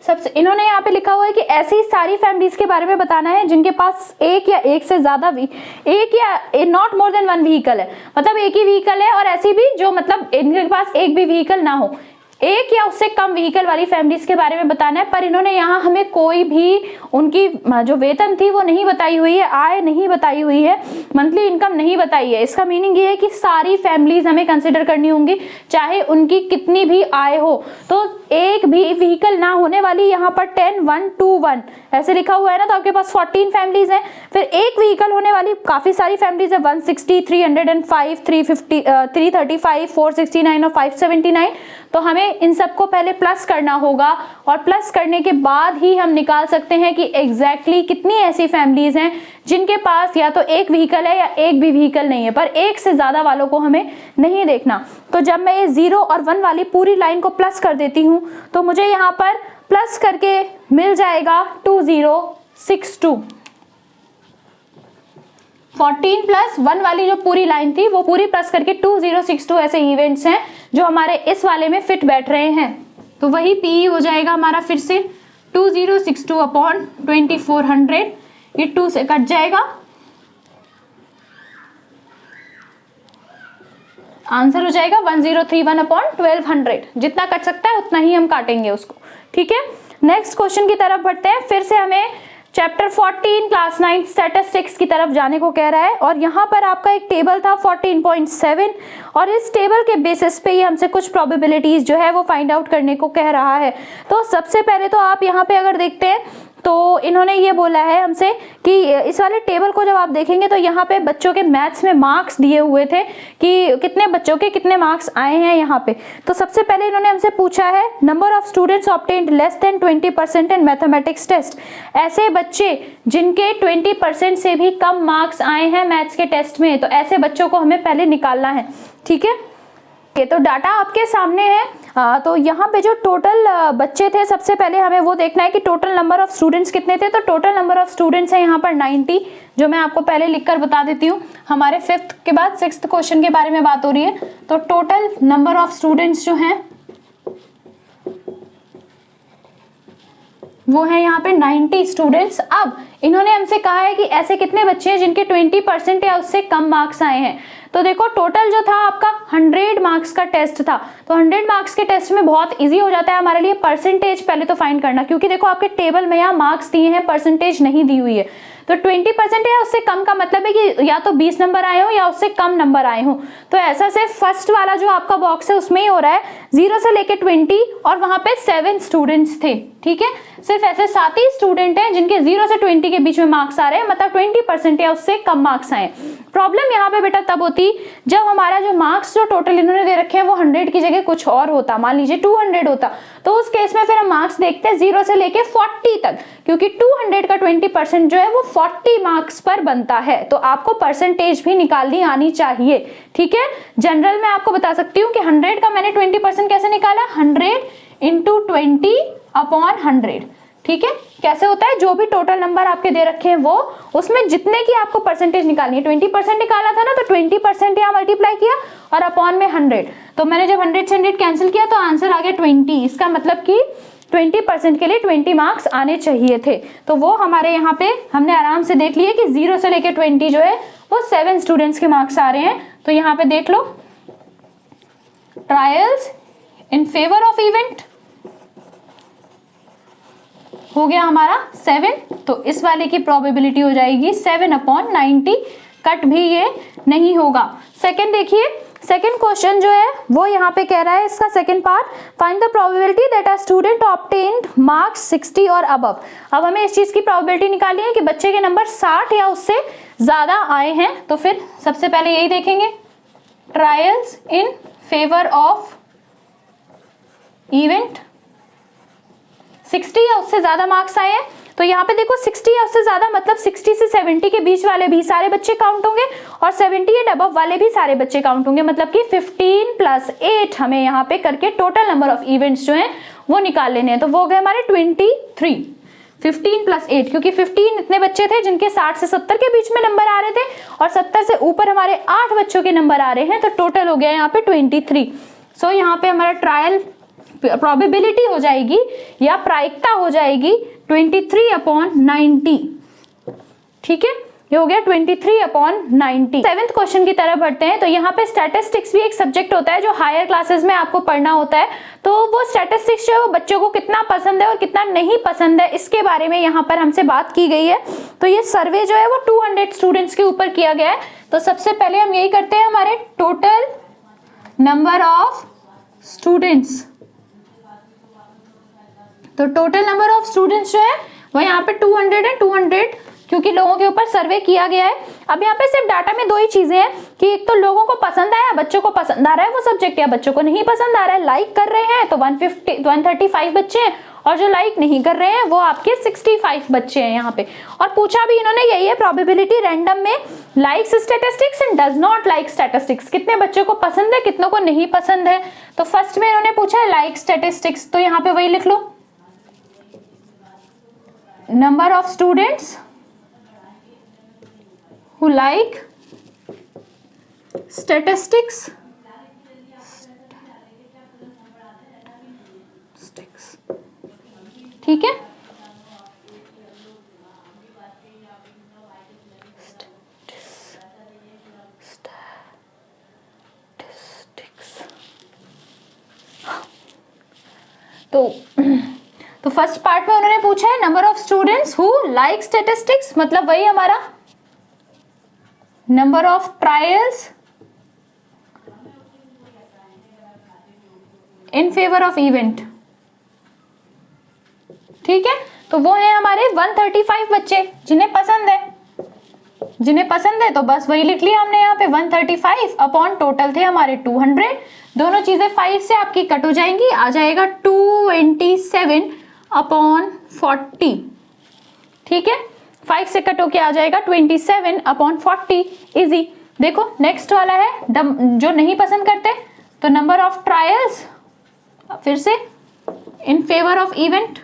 सबसे इन्होंने यहाँ पे लिखा हुआ है कि ऐसी सारी फैमिलीज के बारे में बताना है जिनके पास एक या एक से ज्यादा एक या not more than one vehicle है, मतलब एक ही व्हीकल है, और ऐसी भी जो मतलब इनके पास एक भी व्हीकल ना हो, एक या उससे कम व्हीकल वाली फैमिलीज के बारे में बताना है। पर इन्होंने यहाँ हमें कोई भी उनकी जो वेतन थी वो नहीं बताई हुई है, आय नहीं बताई हुई है, मंथली इनकम नहीं बताई है। इसका मीनिंग ये है कि सारी फैमिलीज हमें कंसिडर करनी होंगी, चाहे उनकी कितनी भी आय हो। तो एक भी व्हीकल ना होने वाली यहाँ पर 10 1 2 1 ऐसे लिखा हुआ है ना, तो आपके पास 14 फैमिलीज हैं। फिर एक व्हीकल होने वाली काफी सारी फैमिलीज है, 160 305 350 335 469 और 579। तो हमें इन सबको पहले प्लस करना होगा, और प्लस करने के बाद ही हम निकाल सकते हैं कि एग्जैक्टली कितनी ऐसी फैमिलीज हैं जिनके पास या तो एक व्हीकल है या एक भी व्हीकल नहीं है। पर एक से ज्यादा वालों को हमें नहीं देखना। तो जब मैं ये 0 और 1 वाली पूरी लाइन को प्लस कर देती हूं तो मुझे यहाँ पर प्लस करके मिल जाएगा 2062। 14 प्लस 1 वाली जो पूरी लाइन थी वो पूरी प्लस करके 2062 ऐसे इवेंट्स हैं जो हमारे इस वाले में फिट बैठ रहे हैं। तो वही पी हो जाएगा हमारा फिर से 2062 अपॉन 2400, ये 2 से कट जाएगा, आंसर हो जाएगा 1031 अपॉन 1200। जितना कट सकता है उतना ही हम काटेंगे उसको। ठीक है, नेक्स्ट क्वेश्चन की तरफ बढ़ते हैं। फिर से हमें चैप्टर 14 क्लास 9 स्टैटिस्टिक्स की तरफ जाने को कह रहा है, और यहाँ पर आपका एक टेबल था 14.7, और इस टेबल के बेसिस पे ही हमसे कुछ प्रोबेबिलिटीज जो है वो फाइंड आउट करने को कह रहा है। तो सबसे पहले तो आप यहाँ पे अगर देखते हैं तो इन्होंने ये बोला है हमसे कि इस वाले टेबल को जब आप देखेंगे तो यहाँ पे बच्चों के मैथ्स में मार्क्स दिए हुए थे कि कितने बच्चों के कितने मार्क्स आए हैं यहाँ पे। तो सबसे पहले इन्होंने हमसे पूछा है number of students obtained less than 20% in mathematics test, ऐसे बच्चे जिनके 20% से भी कम मार्क्स आए हैं मैथ्स के टेस्ट में, तो ऐसे बच्चों को हमें पहले निकालना है। ठीक है, ये तो डाटा आपके सामने है। तो यहाँ पे जो टोटल बच्चे थे, सबसे पहले हमें वो देखना है कि टोटल नंबर ऑफ स्टूडेंट्स कितने थे। तो टोटल नंबर ऑफ स्टूडेंट्स है यहाँ पर 90, जो मैं आपको पहले लिखकर बता देती हूँ। हमारे 5th के बाद 6th क्वेश्चन के बारे में बात हो रही है। तो टोटल नंबर ऑफ स्टूडेंट्स जो हैं वो है यहाँ पे 90 स्टूडेंट्स। अब इन्होंने हमसे कहा है कि ऐसे कितने बच्चे हैं जिनके 20% या उससे कम मार्क्स आए हैं। तो देखो टोटल जो था आपका 100 मार्क्स का टेस्ट था, तो 100 मार्क्स के टेस्ट में बहुत इजी हो जाता है हमारे लिए परसेंटेज पहले तो फाइंड करना, क्योंकि देखो आपके टेबल में यहाँ मार्क्स दिए हैं, परसेंटेज नहीं दी हुई है। तो 20% या उससे कम का मतलब है कि या तो 20 नंबर आए हो या उससे कम नंबर आए हो। तो ऐसा से फर्स्ट वाला जो आपका बॉक्स है उसमें ही हो रहा है 0 से लेके 20, और वहां पे 7 स्टूडेंट्स थे। ठीक है, सिर्फ ऐसे 7 ही स्टूडेंट हैं जिनके 0 से 20 के बीच में मार्क्स आ रहे हैं, मतलब 20% या उससे कम मार्क्स आए। प्रॉब्लम यहाँ पे बेटा तब होती जब हमारा जो मार्क्स जो टोटल इन्होंने दे रखे हैं वो 100 की जगह कुछ और होता, मान लीजिए 200 होता। तो उस केस में फिर हम मार्क्स देखते हैं 0 से लेके 40 तक, क्योंकि 200 का 20% जो है वो 40 मार्क्स पर बनता है। तो आपको परसेंटेज भी निकालनी आनी चाहिए। ठीक है, जनरल में आपको बता सकती हूँ कि 100 का मैंने 20% कैसे निकाला, 100 इंटू 20 अपॉन 100। ठीक है, कैसे होता है, जो भी टोटल नंबर आपके दे रखे हैं वो उसमें जितने की आपको परसेंटेज निकालनी है, 20% निकाला था ना, तो 20% यहाँ मल्टीप्लाई किया और अपॉन में 100। तो मैंने जब 100 से 100 कैंसिल किया तो आंसर आ गया 20। इसका मतलब कि 20% के लिए 20 मार्क्स आने चाहिए थे। तो वो हमारे यहाँ पे हमने आराम से देख लिया कि 0 से लेके 20 जो है वो 7 स्टूडेंट्स के मार्क्स आ रहे हैं। तो यहाँ पे देख लो trials in favour of event हो गया हमारा 7, तो इस वाले की प्रोबेबिलिटी हो जाएगी 7/90, कट भी ये नहीं होगा। सेकंड देखिए, सेकंड क्वेश्चन जो है वो यहाँ पे कह रहा है, इसका second part, find the probability that a student obtained marks 60 और अबव। अब हमें इस चीज की प्रोबेबिलिटी निकालनी है कि बच्चे के नंबर 60 या उससे ज्यादा आए हैं। तो फिर सबसे पहले यही देखेंगे, trials in favour of event 60 या उससे ज्यादा मार्क्स आए हैं, तो यहाँ पे देखो 60 या उससे ज्यादा मतलब 60 से 70 के बीच वाले भी सारे बच्चे काउंट होंगे और 70 एंड अबव वाले भी सारे बच्चे काउंट होंगे। मतलब कि 15 + 8 हमें यहाँ पे करके टोटल नंबर ऑफ इवेंट्स जो हैं वो निकाल लेने हैं। तो वो हो गए हमारे 23। 15 + 8 क्योंकि 15 इतने बच्चे थे जिनके 60 से 70 के बीच में नंबर आ रहे थे और 70 से ऊपर हमारे 8 बच्चों के नंबर आ रहे हैं, तो टोटल हो गया यहाँ पे 23। सो यहाँ पे हमारा ट्रायल प्रोबेबिलिटी हो जाएगी या प्रायिकता हो जाएगी 23/90। ठीक है, ये हो गया 23/90। 7th क्वेश्चन की तरफ बढ़ते हैं। तो यहाँ पे स्टैटिस्टिक्स भी एक सब्जेक्ट होता है जो हायर क्लासेस में आपको पढ़ना होता है। तो वो स्टैटिस्टिक्स जो है वो बच्चों को कितना पसंद है और कितना नहीं पसंद है इसके बारे में यहाँ पर हमसे बात की गई है। तो ये सर्वे जो है वो 200 स्टूडेंट्स के ऊपर किया गया है। तो सबसे पहले हम यही करते हैं, हमारे टोटल नंबर ऑफ स्टूडेंट्स। तो टोटल नंबर ऑफ स्टूडेंट्स जो है वो यहाँ पे 200 है, 200 क्योंकि लोगों के ऊपर सर्वे किया गया है। अब यहाँ पे सिर्फ डाटा में दो ही चीजें हैं कि एक तो लोगों को पसंद आया, बच्चों को पसंद आ रहा है वो सब्जेक्ट, या बच्चों को नहीं पसंद आ रहा है, लाइक कर रहे हैं तो 135 बच्चे हैं और जो लाइक नहीं कर रहे हैं वो आपके 65 बच्चे हैं यहाँ पे। और पूछा भी इन्होंने यही है, प्रोबेबिलिटी रैंडम में likes statistics and does not like statistics, कितने बच्चों को पसंद है कितनों को नहीं पसंद है। तो फर्स्ट में इन्होंने पूछा है लाइक स्टैटिस्टिक्स, तो यहाँ पे वही लिख लो, number of students who like statistics ठीक है। तो फर्स्ट पार्ट में उन्होंने पूछा है number of students who like statistics, मतलब वही हमारा number of trials in favour of event. ठीक है, तो वो है हमारे 135 बच्चे जिन्हें पसंद है, जिन्हें पसंद है तो बस वही लिख लिया हमने यहाँ पे 135 अपॉन टोटल थे हमारे 200। दोनों चीजें 5 से आपकी कट हो जाएंगी, आ जाएगा 27/40। ठीक है, 5 से कट होके आ जाएगा 27/40। इजी। देखो नेक्स्ट वाला है जो नहीं पसंद करते, तो नंबर ऑफ ट्रायल्स फिर से इन फेवर ऑफ इवेंट।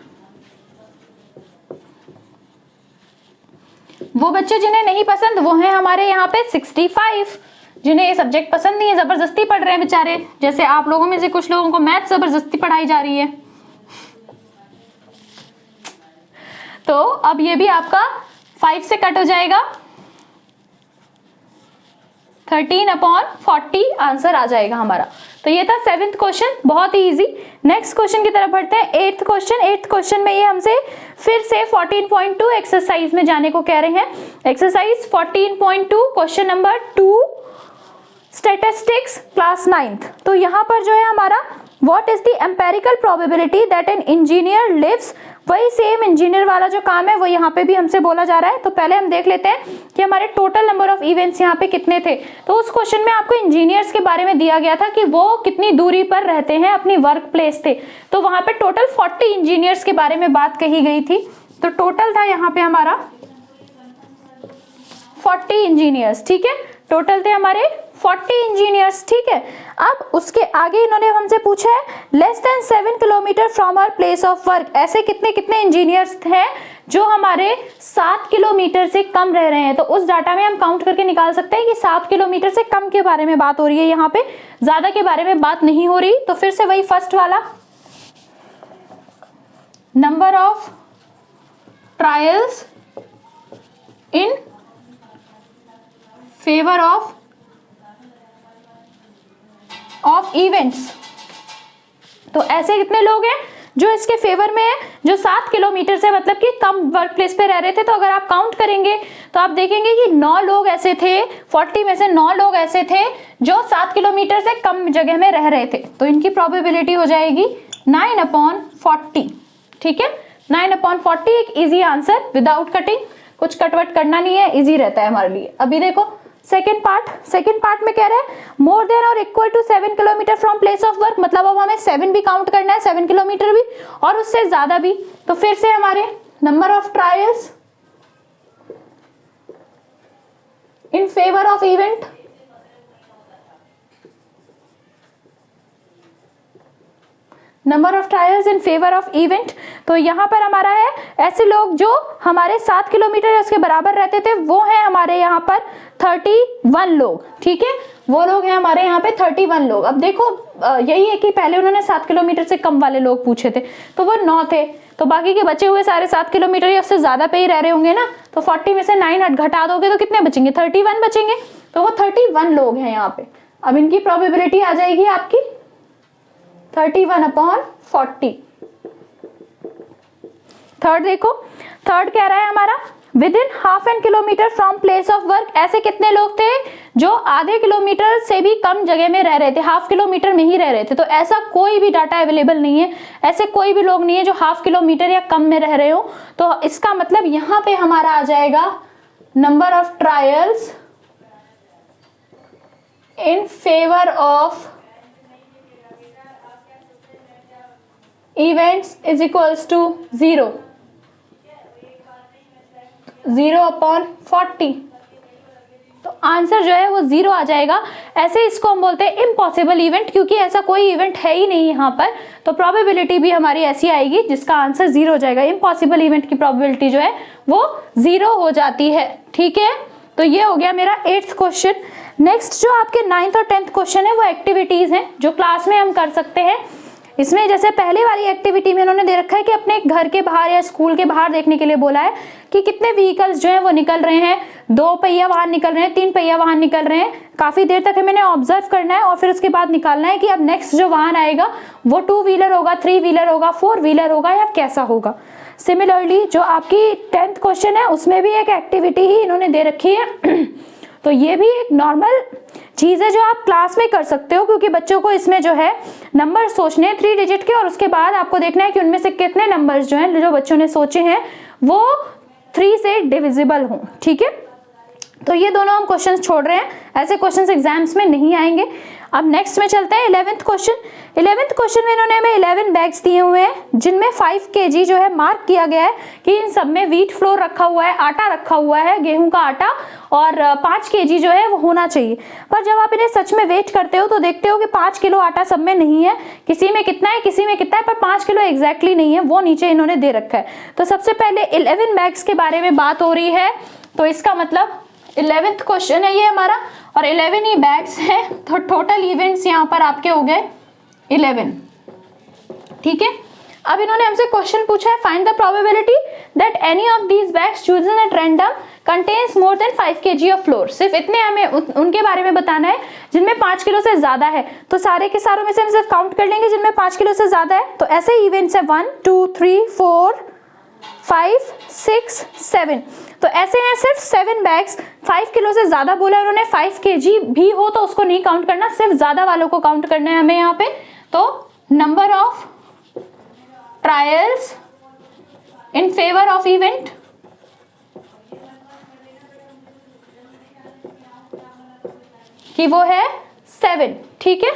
वो बच्चे जिन्हें नहीं पसंद वो हैं हमारे यहाँ पे 65, जिन्हें ये सब्जेक्ट पसंद नहीं है, जबरदस्ती पढ़ रहे हैं बेचारे, जैसे आप लोगों में से कुछ लोगों को मैथ जबरदस्ती पढ़ाई जा रही है। तो अब ये भी आपका 5 से कट हो जाएगा, 13/40 आंसर आ जाएगा हमारा। तो ये था 7th क्वेश्चन, बहुत ही इजी। नेक्स्ट क्वेश्चन की तरफ बढ़ते हैं, 8th क्वेश्चन। 8th क्वेश्चन में ये हमसे फिर से 14.2 एक्सरसाइज में जाने को कह रहे हैं। Exercise 14.2 question number 2 statistics class 9th। तो यहाँ पर जो है हमारा what is the empirical probability that an engineer lives, वही सेम इंजीनियर वाला जो काम है वो यहाँ पे भी हमसे बोला जा रहा है। तो पहले हम देख लेते हैं कि हमारे टोटल नंबर ऑफ इवेंट्स यहाँ पे कितने थे। तो उस क्वेश्चन में आपको इंजीनियर्स के बारे में दिया गया था कि वो कितनी दूरी पर रहते हैं अपनी वर्क प्लेस से। तो वहां पे टोटल 40 इंजीनियर्स के बारे में बात कही गई थी। तो टोटल था यहाँ पे हमारा 40 इंजीनियर्स। ठीक है, टोटल थे हमारे 40 इंजीनियर्स। ठीक है, अब उसके आगे इन्होंने हमसे पूछा है less than 7 kilometre from our place of work, ऐसे कितने कितने इंजीनियर्स हैं जो हमारे 7 किलोमीटर से कम रह रहे हैं। तो उस डाटा में हम काउंट करके निकाल सकते हैं कि 7 किलोमीटर से कम के बारे में बात हो रही है, यहाँ पे ज्यादा के बारे में बात नहीं हो रही। तो फिर से वही फर्स्ट वाला, number of trials in favour of events. तो ऐसे कितने लोग हैं जो इसके फेवर में है, जो 7 किलोमीटर से मतलब कि कम वर्क प्लेस पे रह रहे थे। तो अगर आप काउंट करेंगे तो आप देखेंगे कि 9 लोग ऐसे थे, 40 में से 9 लोग ऐसे थे जो 7 किलोमीटर से कम जगह में रह रहे थे। तो इनकी प्रोबेबिलिटी हो जाएगी 9/40। ठीक है, 9/40 एक इजी आंसर विदाउट कटिंग, कुछ कटवट करना नहीं है, इजी रहता है हमारे लिए। अभी देखो सेकेंड पार्ट में कह रहा है मोर देन और equal to 7 kilometre from place of work, मतलब अब हमें 7 भी काउंट करना है, 7 किलोमीटर भी और उससे ज्यादा भी। तो फिर से हमारे number of trials in favour of event, number of trials in favour of event. तो यहाँ पर हमारा है ऐसे लोग जो हमारे 7 किलोमीटर उसके बराबर रहते थे, वो है हमारे यहाँ पर 31 लोग, ठीक है, वो लोग हैं हमारे यहाँ पे 31 लोग। अब देखो यही है कि पहले उन्होंने 7 किलोमीटर से कम वाले लोग पूछे थे तो वो 9 थे, तो बाकी के बचे हुए सारे 7 किलोमीटर या उससे ज्यादा पे ही रह रहे होंगे ना, तो 40 में से 9 घटा दोगे तो कितने बचेंगे, 31 बचेंगे। तो वो 31 लोग हैं यहाँ पे। अब इनकी प्रोबेबिलिटी आ जाएगी आपकी 31/40। थर्ड देखो, थर्ड कह रहा है हमारा with in half an kilometre from place of work, ऐसे कितने लोग थे जो आधे किलोमीटर से भी कम जगह में रह रहे थे, हाफ किलोमीटर में ही रह रहे थे। तो ऐसा कोई भी डाटा अवेलेबल नहीं है, ऐसे कोई भी लोग नहीं है जो हाफ किलोमीटर या कम में रह रहे हो। तो इसका मतलब यहाँ पे हमारा आ जाएगा number of trials in favour of events is equals to 0/40। तो आंसर जो है वो 0 आ जाएगा। ऐसे इसको हम बोलते हैं इम्पॉसिबल इवेंट, क्योंकि ऐसा कोई इवेंट है ही नहीं यहाँ पर, तो प्रोबेबिलिटी भी हमारी ऐसी आएगी जिसका आंसर 0 हो जाएगा। इम्पॉसिबल इवेंट की प्रोबेबिलिटी जो है वो 0 हो जाती है, ठीक है। तो ये हो गया मेरा 8th क्वेश्चन। नेक्स्ट जो आपके 9th और 10th क्वेश्चन है वो एक्टिविटीज हैं जो क्लास में हम कर सकते हैं। इसमें जैसे पहले वाली एक्टिविटी में उन्होंने दे रखा है कि अपने घर के बाहर या स्कूल के बाहर देखने के लिए बोला है कि कितने व्हीकल्स जो है वो निकल रहे हैं, 2 पहिया वाहन निकल रहे हैं, 3 पहिया वाहन निकल रहे हैं। काफी देर तक हमें ऑब्जर्व करना है और फिर उसके बाद निकालना है कि अब नेक्स्ट जो वाहन आएगा वो 2 व्हीलर होगा, 3 व्हीलर होगा, 4 व्हीलर होगा या कैसा होगा। सिमिलरली जो आपकी 10th क्वेश्चन है उसमें भी एक एक्टिविटी ही इन्होंने दे रखी है। तो ये भी एक नॉर्मल चीज है जो आप क्लास में कर सकते हो, क्योंकि बच्चों को इसमें जो है नंबर सोचने हैं 3 डिजिट के और उसके बाद आपको देखना है कि उनमें से कितने नंबर्स जो हैं जो बच्चों ने सोचे हैं वो 3 से डिविजिबल हों, ठीक है। तो ये दोनों हम क्वेश्चंस छोड़ रहे हैं, ऐसे क्वेश्चंस एग्जाम्स में नहीं आएंगे। अब नेक्स्ट में चलते हैं 11th क्वेश्चन। 11th क्वेश्चन में इन्होंने हमें 11 बैग्स दिए हुए हैं जिनमें 5 kg जो है मार्क किया गया है कि इन सब में व्हीट फ्लोर रखा हुआ है, आटा रखा हुआ है, गेहूं का आटा, और 5 kg जो है वो होना चाहिए। पर जब आप इन्हें सच में वेट करते हो तो देखते हो कि 5 किलो आटा सब में नहीं है, किसी में कितना है किसी में कितना है, पर 5 किलो एग्जैक्टली नहीं है, वो नीचे इन्होंने दे रखा है। तो सबसे पहले 11 बैग्स के बारे में बात हो रही है, तो इसका मतलब 11th क्वेश्चन है ये हमारा और 11 ही बैग्स हैं, तो टोटल इवेंट्स यहाँ पर आपके हो गए 11, ठीक है। अब इन्होंने हमसे क्वेश्चन पूछा है find the probability that any of these bags chosen at random contains more than 5 kg of floor. सिर्फ इतने हमें उनके बारे में बताना है जिनमें 5 किलो से ज्यादा है। तो सारे के सारों में से हम सिर्फ काउंट कर लेंगे जिनमें 5 किलो से ज्यादा है। तो ऐसे इवेंट्स है 1 2 3 4 5 6 7। तो ऐसे हैं सिर्फ 7 बैग्स। 5 किलो से ज्यादा बोला है उन्होंने, 5 kg भी हो तो उसको नहीं काउंट करना, सिर्फ ज्यादा वालों को काउंट करना है हमें यहाँ पे। तो number of trials in favour of event कि वो है 7, ठीक है,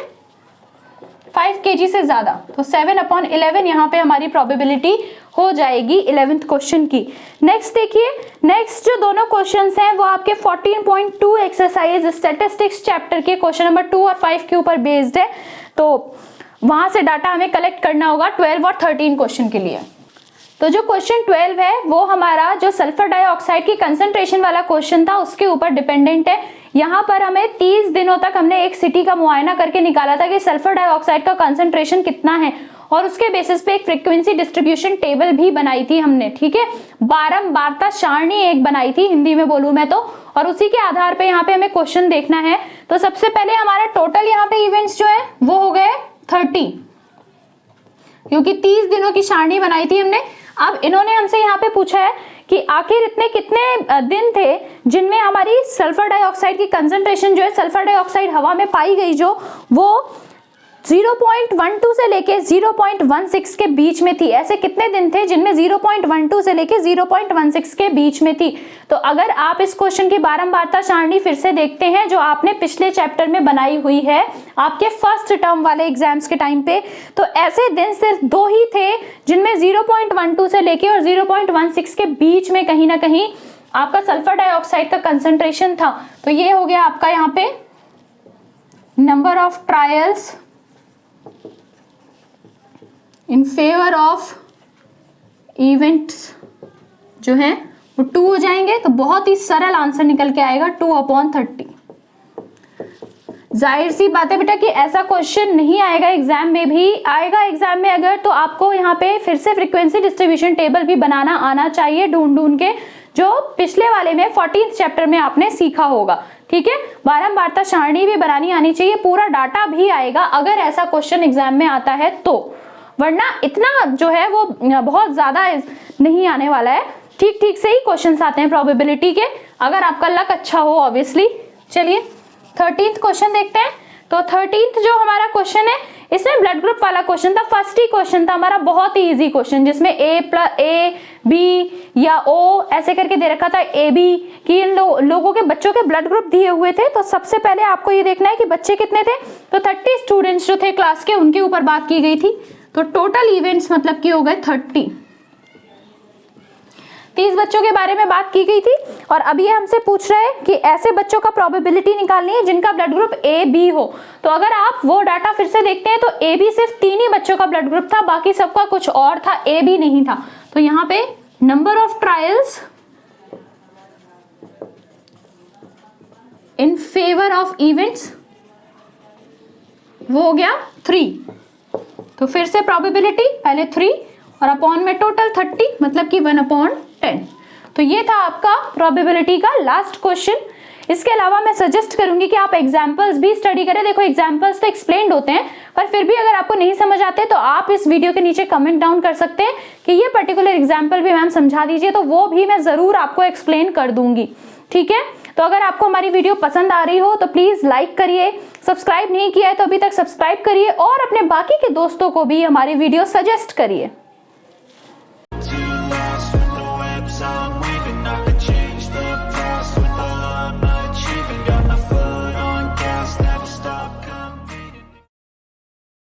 5 kg से ज्यादा। तो 7/11 यहाँ पे हमारी प्रोबेबिलिटी हो जाएगी 11th क्वेश्चन की। नेक्स्ट देखिए, नेक्स्ट जो दोनों क्वेश्चंस हैं वो आपके 14.2 एक्सरसाइज स्टैटिस्टिक्स चैप्टर के क्वेश्चन नंबर 2 और 5 के ऊपर बेस्ड है। तो वहां से डाटा हमें कलेक्ट करना होगा 12 और 13 क्वेश्चन के लिए। तो जो क्वेश्चन 12 है वो हमारा जो सल्फर डाइऑक्साइड की कंसंट्रेशन वाला क्वेश्चन था उसके ऊपर डिपेंडेंट है। यहाँ पर हमें 30 दिनों तक हमने एक सिटी का मुआयना करके निकाला था कि सल्फर डाइऑक्साइड का कंसंट्रेशन कितना है और उसके बेसिस पे एक फ्रीक्वेंसी डिस्ट्रीब्यूशन टेबल भी बनाई थी हमने, ठीक है, बारंबारता सारणी एक बनाई थी हिंदी में बोलूं मैं तो, और उसी के आधार पे यहाँ पे हमें क्वेश्चन देखना है। तो सबसे पहले हमारा टोटल यहाँ पे इवेंट्स जो है वो हो गए 30, क्योंकि 30 दिनों की सारणी बनाई थी हमने। अब इन्होंने हमसे यहाँ पे पूछा है कि आखिर इतने कितने दिन थे जिनमें हमारी सल्फर डाइऑक्साइड की कंसंट्रेशन जो है, सल्फर डाइऑक्साइड हवा में पाई गई जो वो 0.12 से लेके 0.16 के बीच में थी। ऐसे कितने दिन थे जिनमें 0.12 से लेके 0.16 के बीच में थी? तो अगर आप इस क्वेश्चन की बारंबारता सारणी फिर से देखते हैं जो आपने पिछले चैप्टर में बनाई हुई है आपके फर्स्ट टर्म वाले एग्जाम्स के टाइम पे, तो ऐसे दिन सिर्फ 2 ही थे जिनमें 0.12 से लेके और 0.16 के बीच में कहीं ना कहीं आपका सल्फर डाइऑक्साइड का कंसंट्रेशन था। तो ये हो गया आपका यहाँ पे number of trials in favour of events जो है वो 2 हो जाएंगे। तो बहुत ही सरल आंसर निकल के आएगा 2/30। जाहिर सी बात है बेटा कि ऐसा क्वेश्चन नहीं आएगा एग्जाम में, भी आएगा एग्जाम में अगर, तो आपको यहाँ पे फिर से फ्रीक्वेंसी डिस्ट्रीब्यूशन टेबल भी बनाना आना चाहिए ढूंढ के, जो पिछले वाले में 14th चैप्टर में आपने सीखा होगा। ठीक है, बारंबारता सारणी भी बनानी आनी चाहिए, पूरा डाटा भी आएगा अगर ऐसा क्वेश्चन एग्जाम में आता है तो, वरना इतना जो है वो बहुत ज्यादा नहीं आने वाला है। ठीक ठीक से ही क्वेश्चंस आते हैं प्रोबेबिलिटी के, अगर आपका लक अच्छा हो ऑब्वियसली। चलिए 13th क्वेश्चन देखते हैं। तो 13th जो हमारा क्वेश्चन है इसमें ब्लड ग्रुप वाला क्वेश्चन था, फर्स्ट ही क्वेश्चन था हमारा, बहुत ही इजी क्वेश्चन, जिसमें A B या O ऐसे करके दे रखा था AB कि इन लोगों के बच्चों के ब्लड ग्रुप दिए हुए थे। तो सबसे पहले आपको ये देखना है कि बच्चे कितने थे। तो 30 स्टूडेंट्स जो थे क्लास के उनके ऊपर बात की गई थी। तो टोटल इवेंट्स मतलब कि हो गए 30 बच्चों के बारे में बात की गई थी। और अभी ये हमसे पूछ रहा है कि ऐसे बच्चों का प्रोबेबिलिटी निकालनी है जिनका ब्लड ग्रुप AB हो। तो अगर आप वो डाटा फिर से देखते हैं तो AB सिर्फ 3 ही बच्चों का ब्लड ग्रुप था, बाकी सबका कुछ और था, AB नहीं था। तो यहाँ पे number of trials in favour of events वो हो गया 3। तो फिर से प्रोबेबिलिटी पहले 3 और अपॉन में टोटल 30 मतलब कि 1/10। तो ये था आपका प्रोबेबिलिटी का लास्ट क्वेश्चन। इसके अलावा मैं सजेस्ट करूंगी कि आप एग्जांपल्स भी स्टडी करें। देखो एग्जांपल्स तो एक्सप्लेन्ड होते हैं, पर फिर भी अगर आपको नहीं समझ आते तो आप इस वीडियो के नीचे कमेंट डाउन कर सकते हैं कि ये पर्टिकुलर एग्जाम्पल भी मैम समझा दीजिए, तो वो भी मैं जरूर आपको एक्सप्लेन कर दूंगी। ठीक है, तो अगर आपको हमारी वीडियो पसंद आ रही हो तो प्लीज लाइक करिए, सब्सक्राइब नहीं किया है तो अभी तक सब्सक्राइब करिए और अपने बाकी के दोस्तों को भी हमारी वीडियो सजेस्ट करिए।